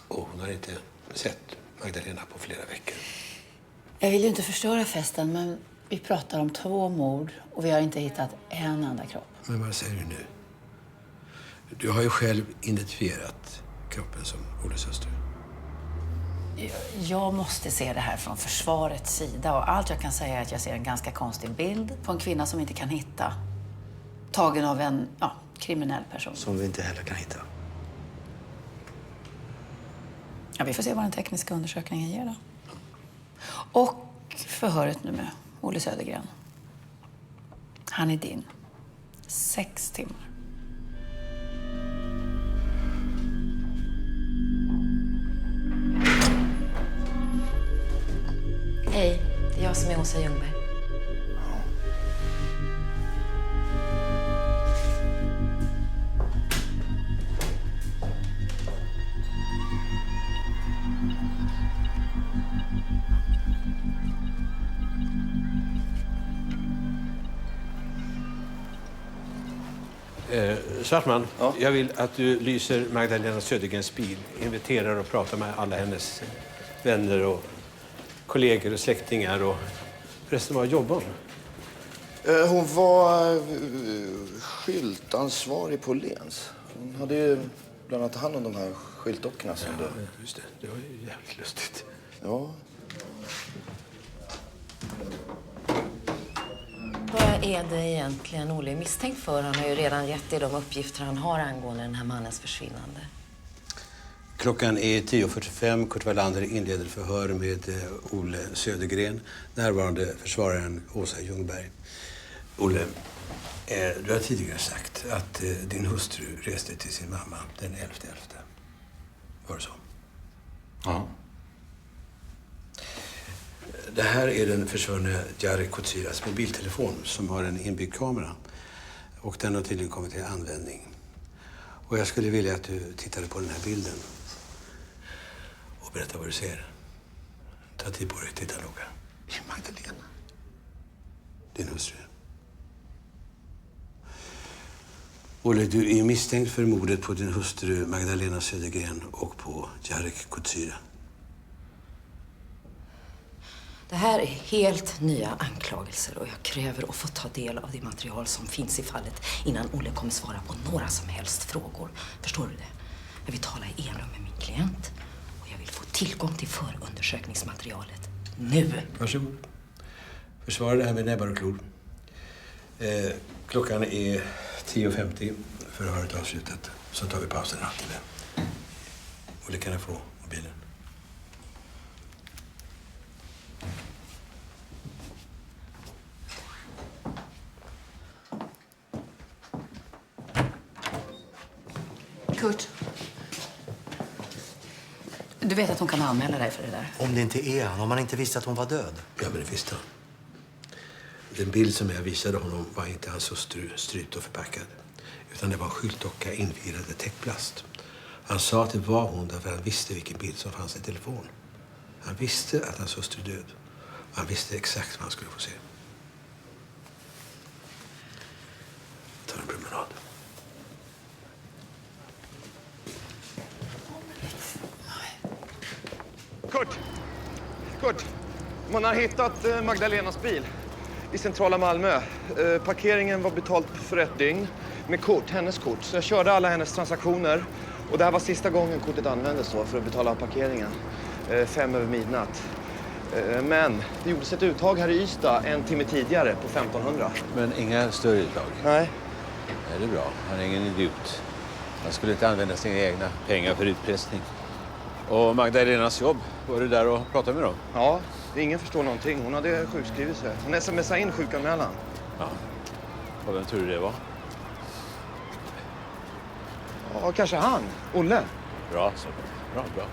Och hon har inte sett Magdalena på flera veckor. Jag vill ju inte förstöra festen, men vi pratar om 2 mord och vi har inte hittat en enda kropp. Men vad säger du nu? Du har ju själv identifierat kroppen som Olles hustru. Jag måste se det här från försvarets sida och allt jag kan säga är att jag ser en ganska konstig bild på en kvinna som vi inte kan hitta. Tagen av en kriminell person. Som vi inte heller kan hitta. Ja, vi får se vad den tekniska undersökningen ger då. Och förhöret nu med Olle Södergren. Han är din. 6 timmar. Hej, det är jag som är Åsa Ljungberg. Svartman, jag vill att du lyser Magdalena Södergrens bil. Inviterar och pratar med alla hennes vänner och kollegor och släktingar. Och förresten, vad jobbar hon? Hon var skyltansvarig på Lens. Hon hade ju bland annat hand om de här skyltdockorna som Ja, just det. Det var ju jävligt lustigt. Ja. Vad är det egentligen Olle är misstänkt för? Han har ju redan gett er de uppgifter han har angående den här mannens försvinnande. Klockan är 10.45. Kurt Wallander inleder förhör med Olle Södergren. Närvarande försvararen Åsa Ljungberg. Olle, du har tidigare sagt att din hustru reste till sin mamma den 11.11. Var det så? Ja. Det här är den försvunne Jarek Kotsiras mobiltelefon som har en inbyggd kamera. Och den har tydligen kommit till användning. Och jag skulle vilja att du tittade på den här bilden. Och berätta vad du ser. Ta tid på dig, titta noga. Det är Magdalena. Din hustru. Olle, du är misstänkt för mordet på din hustru Magdalena Södergren och på Jarek Kotsira. Det här är helt nya anklagelser och jag kräver att få ta del av det material som finns i fallet innan Olle kommer svara på några som helst frågor. Förstår du det? Jag vill tala i enrum med min klient och jag vill få tillgång till förundersökningsmaterialet nu. Varsågod. Försvara det här med näbbar och klor. Klockan är 10.50. Förhöret avslutat. Så tar vi pausen en halvtimme. Olle, kan jag få mobilen? Kurt. Du vet att hon kan anmäla dig för det där? Om det inte är han, om man inte visste att hon var död. Ja, men det visste han. Den bild som jag visade honom var inte hans hustru strypt och förpackad. Utan det var en skyltdocka invirad i täckplast. Han sa att det var hon därför han visste vilken bild som fanns i telefon. Han visste att hans hustru död. Han visste exakt vad han skulle få se. Ta en promenad. Kurt, man har hittat Magdalenas bil i centrala Malmö. Parkeringen var betald för 1 dygn med kort, hennes kort. Så jag körde alla hennes transaktioner och det här var sista gången kortet användes då för att betala parkeringen. 5 över midnatt. Men det gjordes ett uttag här i Ystad 1 timme tidigare på 1500. Men inga större uttag? Nej. Nej, det är bra. Han är ingen idiot. Han skulle inte använda sina egna pengar för utpressning. Och Magdalenas jobb, var du där och pratade med dem? Ja, ingen förstår någonting. Hon hade sjukskrivit sig. Hon smsade in sjukanmälan. Ja. Och vem tror du det var? Ja, kanske han. Olle. Bra, så. Bra.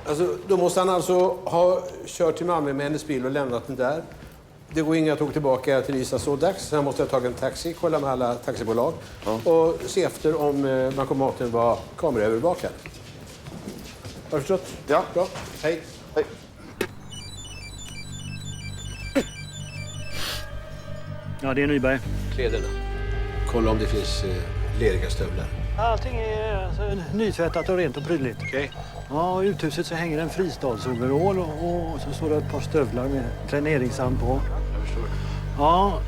Alltså, då måste han alltså ha kört till Malmö med hennes bil och lämnat den där. Det går inga tåg tillbaka till Ystad så dags. Så han måste ha tagit en taxi, kolla med alla taxibolag och se efter om bankomaten var kameraövervakad. Har du förstått? Ja. Bra. Hej. Hej. Ja, det är Nyberg. Kläderna. Kolla om det finns leriga stövlar. Allting är alltså, nytvättat och rent och prydligt. Okej. Ja, i uthuset så hänger en fristadsoverall och så står det ett par stövlar med dräneringsarm på. Jag förstår. Ja,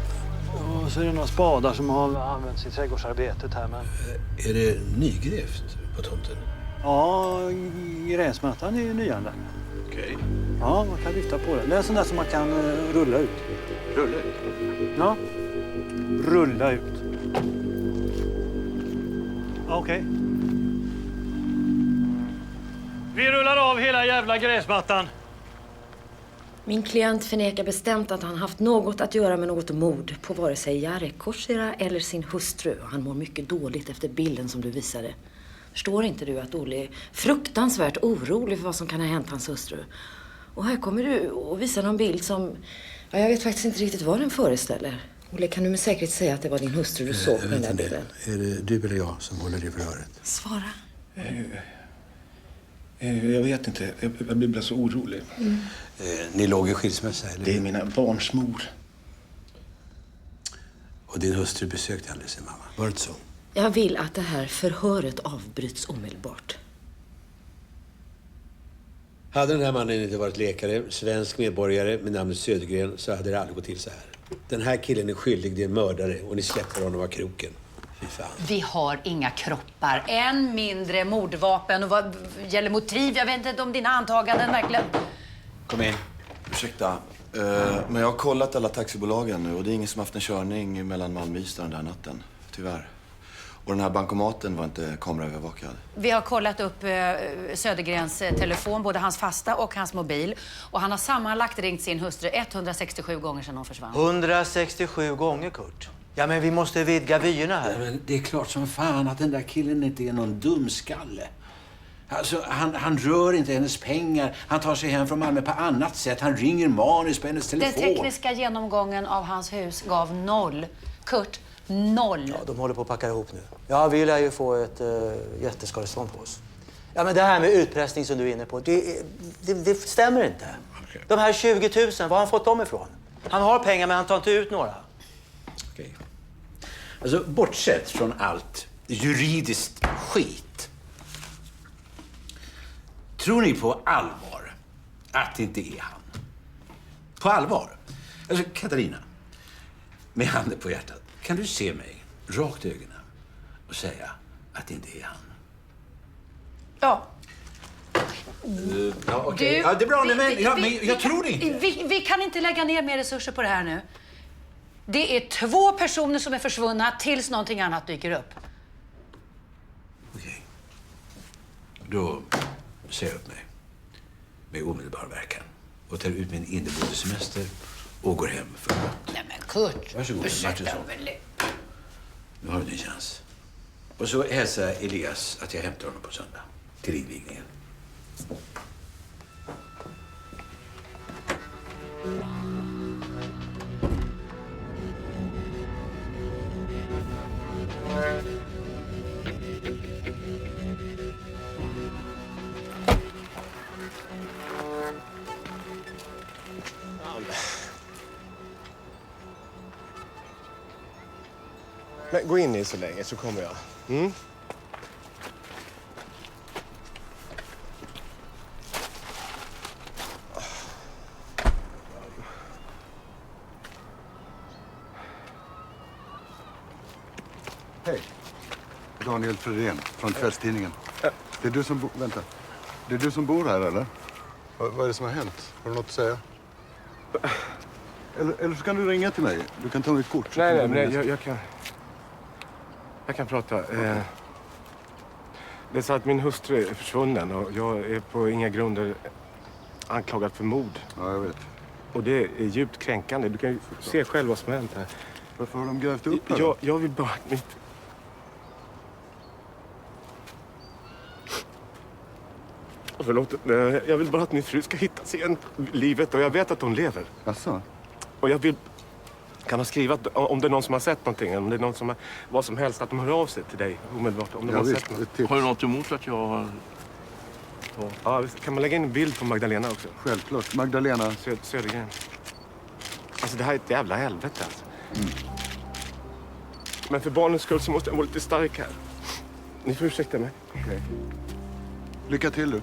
och så är det några spadar som har använts i trädgårdsarbetet här. Men... Är det nygrävt på tomten? Ja, gräsmattan är ju nyanlagd. Okej. Ja, man kan vifta på den. Det är en sån där som man kan rulla ut. Rulla ut? Ja, rulla ut. Okej. Vi rullar av hela jävla gräsmattan. Min klient förnekar bestämt att han haft något att göra med något mord på vare sig Jarek Korsira eller sin hustru. Han mår mycket dåligt efter bilden som du visade. Förstår inte du att Olle är fruktansvärt orolig för vad som kan ha hänt hans hustru? Och här kommer du och visar någon bild som... Ja, jag vet faktiskt inte riktigt vad den föreställer. Olle, kan du med säkerhet säga att det var din hustru du såg på den där bilden? Är det du eller jag som håller i förhöret? Svara. Jag vet inte. Jag blir så orolig. Ni låg i skilsmässa, eller? Det är mina barns mor. Och din hustru besökte aldrig sin mamma. Var det inte så? Jag vill att det här förhöret avbryts omedelbart. Hade den här mannen inte varit läkare, svensk medborgare med namnet Södergren, så hade det aldrig gått till så här. Den här killen är skyldig, det är en mördare och ni släpper honom av kroken. Fy fan. Vi har inga kroppar, än mindre mordvapen. Och vad gäller motiv, jag vet inte om dina antaganden verkligen... Kom in. Ursäkta, men jag har kollat alla taxibolagen nu och det är ingen som haft en körning mellan Malmö och Ystad den där natten. Tyvärr. Och den här bankomaten var inte kameraövervakad. Vi har kollat upp Södergrens telefon, både hans fasta och hans mobil. Och han har sammanlagt ringt sin hustru 167 gånger sedan hon försvann. 167 gånger, Kurt. Ja, men vi måste vidga vyerna här. Ja, men det är klart som fan att den där killen inte är någon dumskalle. Alltså, han rör inte hennes pengar. Han tar sig hem från Malmö på annat sätt. Han ringer manus på hennes telefon. Den tekniska genomgången av hans hus gav 0. Kurt, 0. Ja, de håller på att packa ihop nu. Ja, vi lär ju få ett jätteskadestånd på oss. Ja, men det här med utpressning som du är inne på, det stämmer inte. Okay. De här 20 000, var har han fått dem ifrån? Han har pengar, men han tar inte ut några. Okej. Alltså, bortsett från allt juridiskt skit. Tror ni på allvar att det inte är han? På allvar? Alltså, Katarina, med handen på hjärtat, kan du se mig rakt i ögonen och säga att det inte är han? Ja. Ja, okej. Ja, det är bra nu, men jag tror det inte. Vi kan inte lägga ner mer resurser på det här nu. Det är 2 personer som är försvunna tills någonting annat dyker upp. Okej. Då säger jag upp mig med omedelbar verkan och tar ut min inneboende semester och går hem för gott. Nej men Kurt, varsågod, ursäkta Martinsson. väl. Nu har du din chans. Och så hälsar Elias att jag hämtar honom på söndag till invigningen. Men gå in i så länge så kommer jag. Mm? Hej. Daniel Fredén från Kvällstidningen. Det är du som vänta. Det är du som bor här, eller? Vad är det som har hänt? Har du något att säga? Eller så kan du ringa till mig. Du kan ta mitt kort. Nej, jag kan prata. Det är så att min hustru är försvunnen och jag är på inga grunder anklagad för mord. Ja, jag vet. Och det är djupt kränkande. Du kan ju se själv vad som har hänt här. Varför har de grävt upp här? Jag vill bara... Förlåt, jag vill bara att min fru ska hittas igen i livet och jag vet att hon lever. Jaså? Och jag vill... Kan ha skrivit om det är någon som har sett någonting, om det är någon som har... Vad som helst, att de hör av sig till dig omedelbart. Om de har sett något. Har du något emot att jag har... Ja, kan man lägga in en bild på Magdalena också? Självklart. Magdalena? Södergren. Alltså det här är ett jävla helvete alltså. Men för barnens skull så måste jag vara lite stark här. Ni får ursäkta mig. Okej. Lycka till du.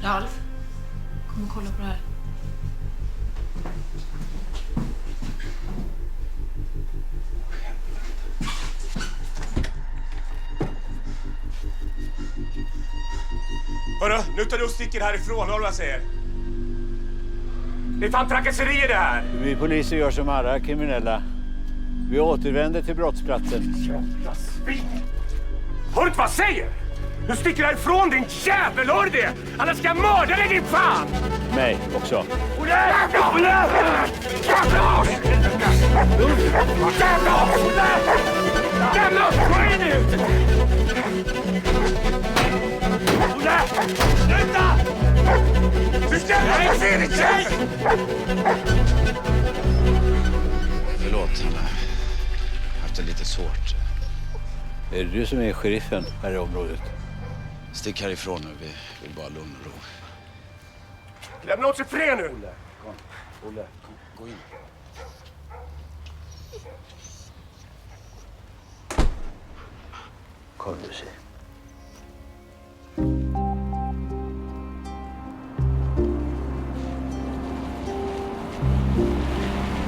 Ralf, kom och kolla på det här. Hörru, nu tar du och sticker härifrån, hör vad jag säger. Det är fan trakasserier det här! Vi poliser gör som alla kriminella. Vi återvänder till brottsplatsen. Jävla svin! Hör du inte vad jag säger? Du sticker härifrån din jävel, hör du det? Annars ska jag mörda dig din fan! Mig också. Olle! Olle! Jävlar! Jävlar! Olle! Jävlar! Vad är det ute? Olle! Sluta! Du jävlar! Jag ser ditt tjej! Förlåt, han har haft det lite svårt. Är det du som är sheriffen här i området? Stick härifrån nu, vi vill bara lugn och ro. Lämna oss i fred nu! Olle, kom. Olle, kom. Gå in. Kom du se.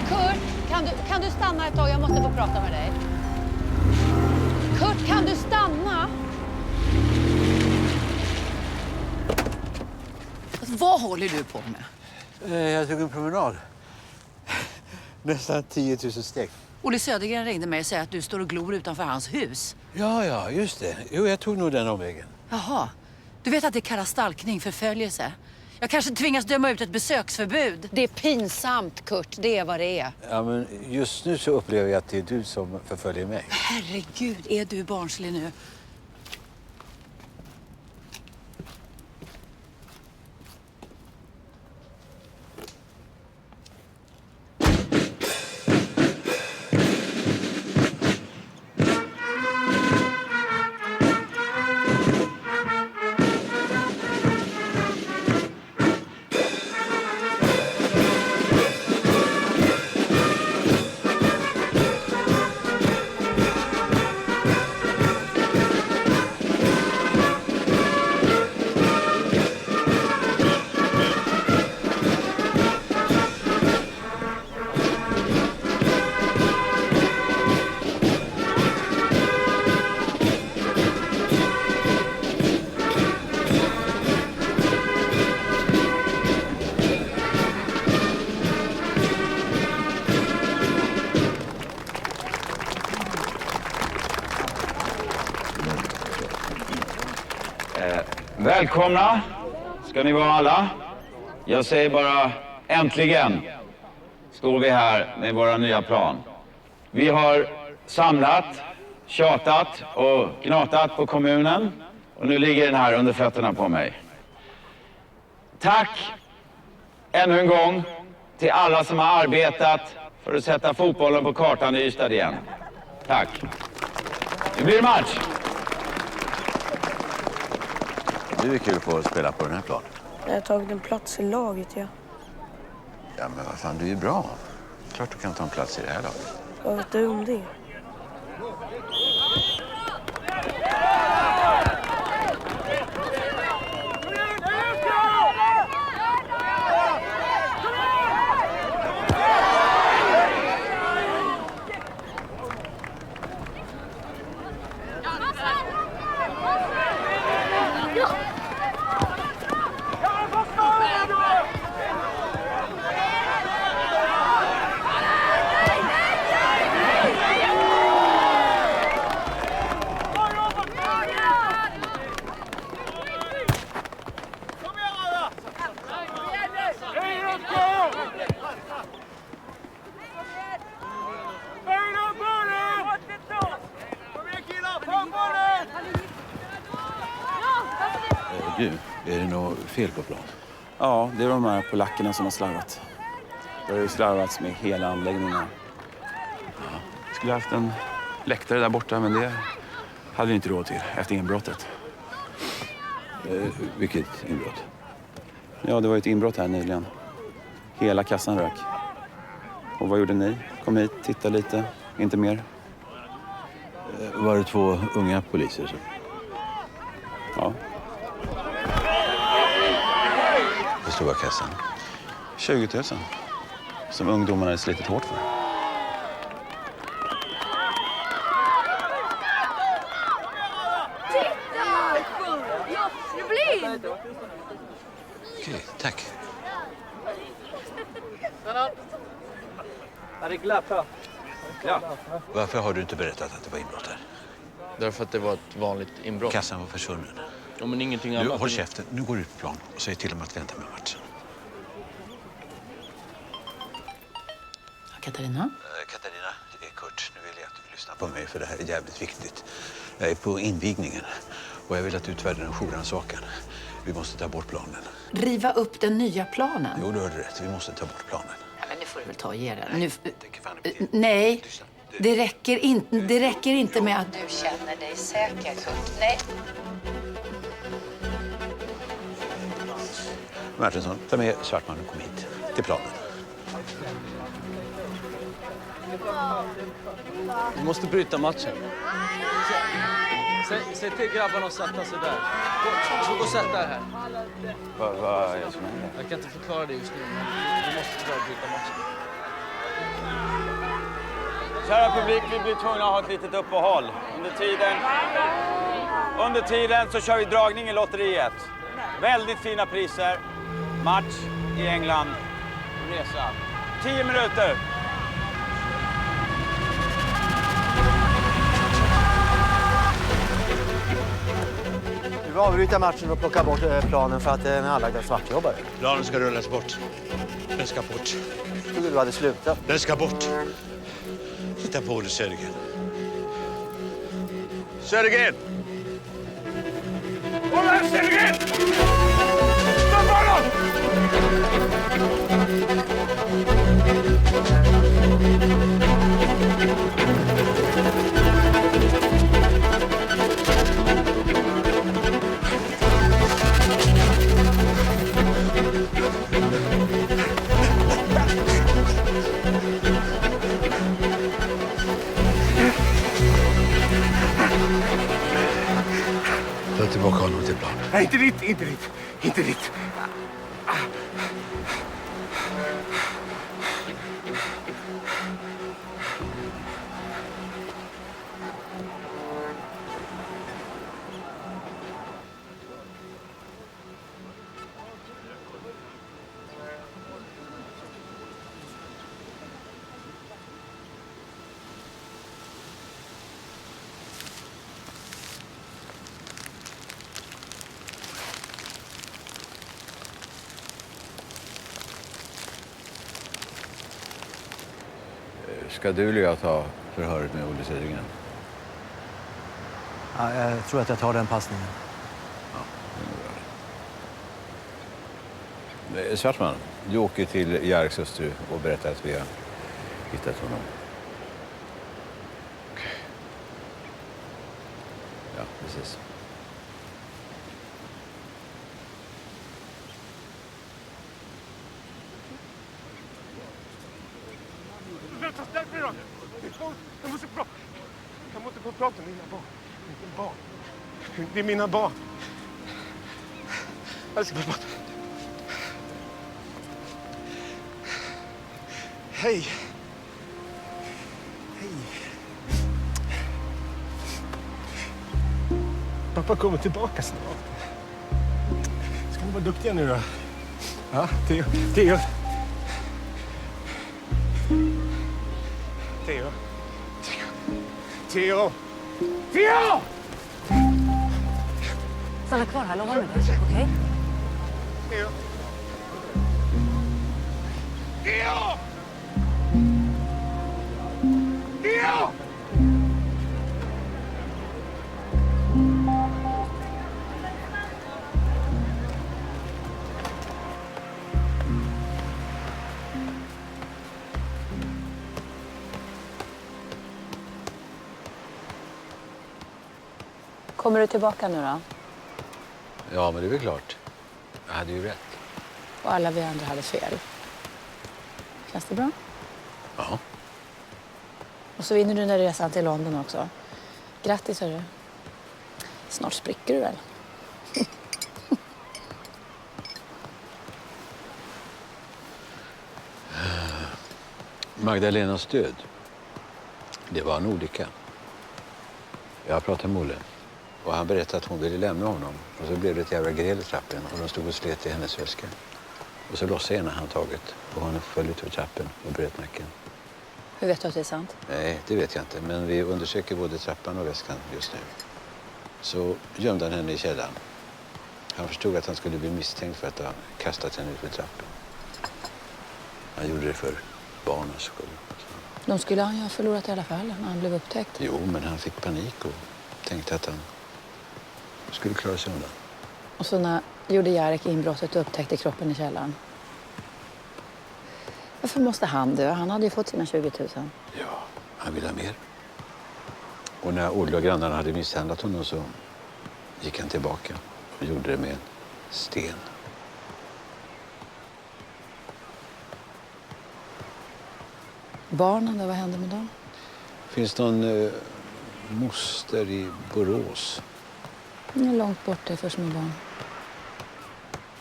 Kurt, kan du stanna ett tag? Jag måste få prata med dig. Kurt, kan du stanna? Vad håller du på med? Jag tog en promenad. Nästan 10 000 steg. Olle Södergren ringde mig och sa att du står och glor utanför hans hus. Ja, just det. Jo, jag tog nog den omvägen. Jaha. Du vet att det kallas stalkning, förföljelse. Jag kanske tvingas döma ut ett besöksförbud. Det är pinsamt, Kurt. Det är vad det är. Ja, men just nu så upplever jag att det är du som förföljer mig. Herregud, är du barnslig nu? Välkomna ska ni vara alla. Jag säger bara äntligen står vi här med våra nya plan. Vi har samlat, tjatat och gnatat på kommunen och nu ligger den här under fötterna på mig. Tack ännu en gång till alla som har arbetat för att sätta fotbollen på kartan i Ystad igen. Tack. Det blir match. Det är kul på att spela på den här planen. Jag har tagit en plats i laget, ja. Ja, men vad fan, du är ju bra. Klart du kan ta en plats i det här laget. Vad vet du om det? Du, är det något fel på plan? Ja, det är de här polackerna som har slarvat. Det har ju slarvats med hela anläggningen. Vi skulle ha haft en läktare där borta, men det hade vi inte råd till efter inbrottet. Vilket inbrott? Ja, det var ett inbrott här nyligen. Hela kassan rök. Och vad gjorde ni? Kom hit, titta lite, inte mer. Var det 2 unga poliser? Så? Ja. Hur stor var kassan? 20 000. Som ungdomarna hade slitit hårt för. Titta! Jag blir blind! Okej, tack. Är det glappar? Ja. Varför har du inte berättat att det var inbrott här? Därför att det var ett vanligt inbrott. Kassan var försvunnen. Ja, men ingenting Du, annat. håll käften. Nu går du ut på plan och säger till dem att vänta med matchen. Katarina? Katarina, det är Kurt. Nu vill jag att du lyssnar på mig för det här är jävligt viktigt. Jag är på invigningen och jag vill att du utfärdar en jourannsakan. Vi måste ta bort planen. Riva upp den nya planen? Jo, du har rätt. Vi måste ta bort planen. Ja, men nu får du väl ta och ge den. Nej, det räcker inte med att du känner dig säker, Kurt. Nej. Martinsson, ta med Svartman och kom hit till planen. Vi måste bryta matchen. Säg till grabbarna att sätta sig där. Gå och sätt där här. Vad är det som händer? Jag kan inte förklara det just nu, men vi måste tyvärr bryta matchen. Kära publik, vi blir tvungna att ha ett litet uppehåll. Under tiden så kör vi dragning i lotteriet. Väldigt fina priser. Match i England. Resa. 10 minuter. Vi avbryter matchen och plockar bort planen för att den är anlagd svartjobbare. Planen ska rullas bort. Den ska bort. Jag trodde du hade slutat. Den ska bort. Titta på Olle Södergren. Södergren! Olle Södergren! Stoppa honom! Ta tillbaka honom till plan. Nej, inte dit, inte dit, inte dit. Ska du eller jag ta förhöret med Olle Södergren? Ja, jag tror att jag tar den passningen. Ja, det är bra. Svartman, du åker till Jareks hustru och berättar att vi har hittat honom. Okej. Ja, precis. Vänta, släpp mig då! Jag måste prata. Jag måste få prata med mina barn. Mina barn. Det är mina barn. Jag ska få prata. Hej. Hej. Pappa kommer tillbaka snart. Ska ni vara duktiga nu då? Ja, Theo. Theo. Theo. Theo. Theo! Stanna kvar här, lova mig det. Okej? Theo. Theo! Theo! Kommer du tillbaka nu då? Ja, men det är väl klart. Jag hade ju rätt. Och alla vi andra hade fel. Känns det bra? Ja. Och så vinner du den där resan till London också. Grattis, hörru. Snart spricker du väl? Magdalenas död. Det var en olycka. Jag har pratat med Olle. Och han berättade att hon ville lämna honom. Och så blev det ett jävla gräl i trappen. Och de stod och slet i hennes väska. Och så lossade ena handtaget. Och hon föll ut över trappen och bröt nacken. Hur vet du att det är sant? Nej, det vet jag inte. Men vi undersöker både trappan och väskan just nu. Så gömde han henne i källaren. Han förstod att han skulle bli misstänkt för att ha kastat henne ut för trappen. Han gjorde det för barnens skull. De skulle han ju ha förlorat i alla fall när han blev upptäckt. Jo, men han fick panik och tänkte att han skulle klara sig undan. Och så när gjorde Jarek inbrottet och upptäckte kroppen i källaren. Varför måste han dö? Han hade ju fått sina 20 000. Ja, han ville ha mer. Och när Olle och grannarna hade misshandlat honom så gick han tillbaka och gjorde det med en sten. Barnen då, vad hände med dem? Finns någon moster i Borås? De är långt borta för små barn.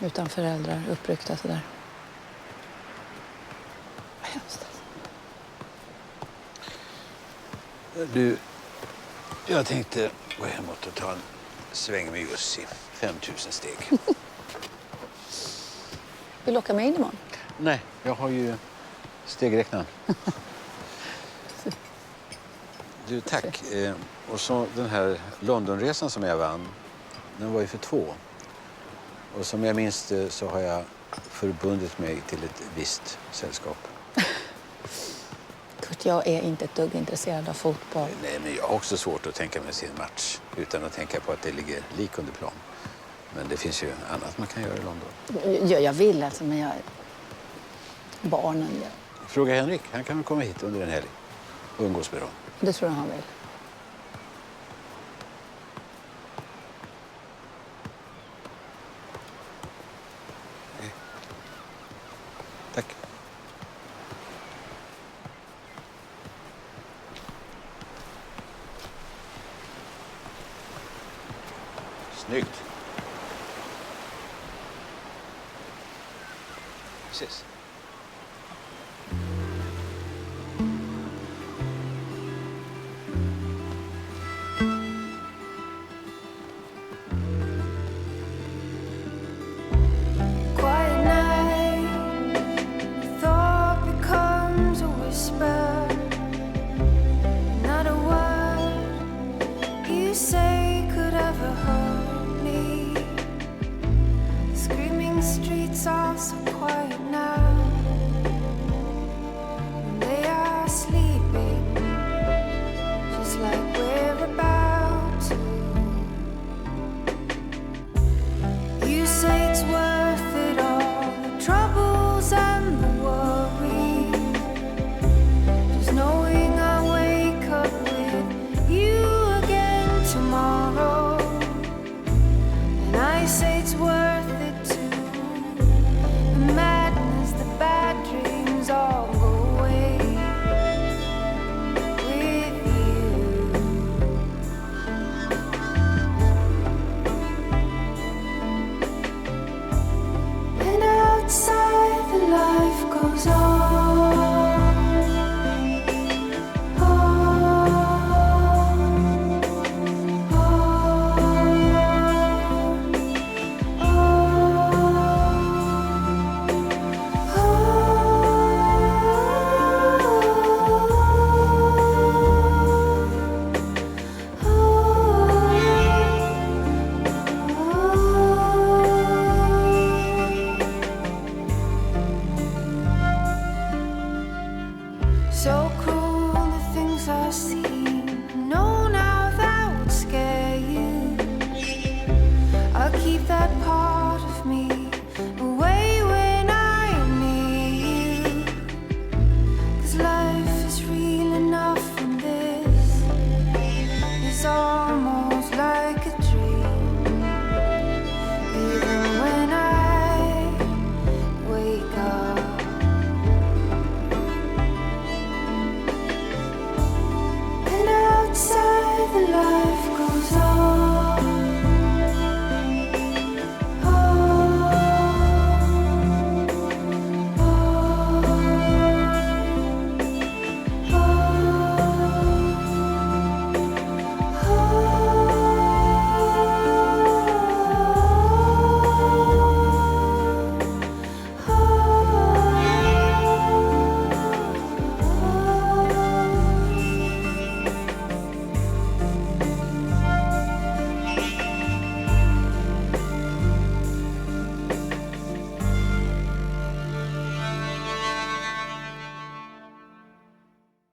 Utan föräldrar, uppryckta sådär. Vad hemskt. Du, jag tänkte gå hemåt och ta en sväng med Jussi. 5000 steg. Vill du åka med in imorgon? Nej, jag har ju stegräknaren. Du, tack. Och så den här Londonresan som jag vann, den var ju för 2. Och som jag minns det så har jag förbundit mig till ett visst sällskap. Kurt, jag är inte ett dugg intresserad av fotboll. Nej, men jag har också svårt att tänka mig sin match utan att tänka på att det ligger lik under plan. Men det finns ju annat man kan göra i London. Jag vill alltså, men jag... Barnen, ja. Fråga Henrik, han kan väl komma hit under en helg och umgås med dem. Det tror jag han vill. Tack. Snyggt. Precis. Quiet night, thought becomes a whisper. Not a word you say could ever hurt me. Screaming streets are so quiet now. When they are asleep. I say it's worth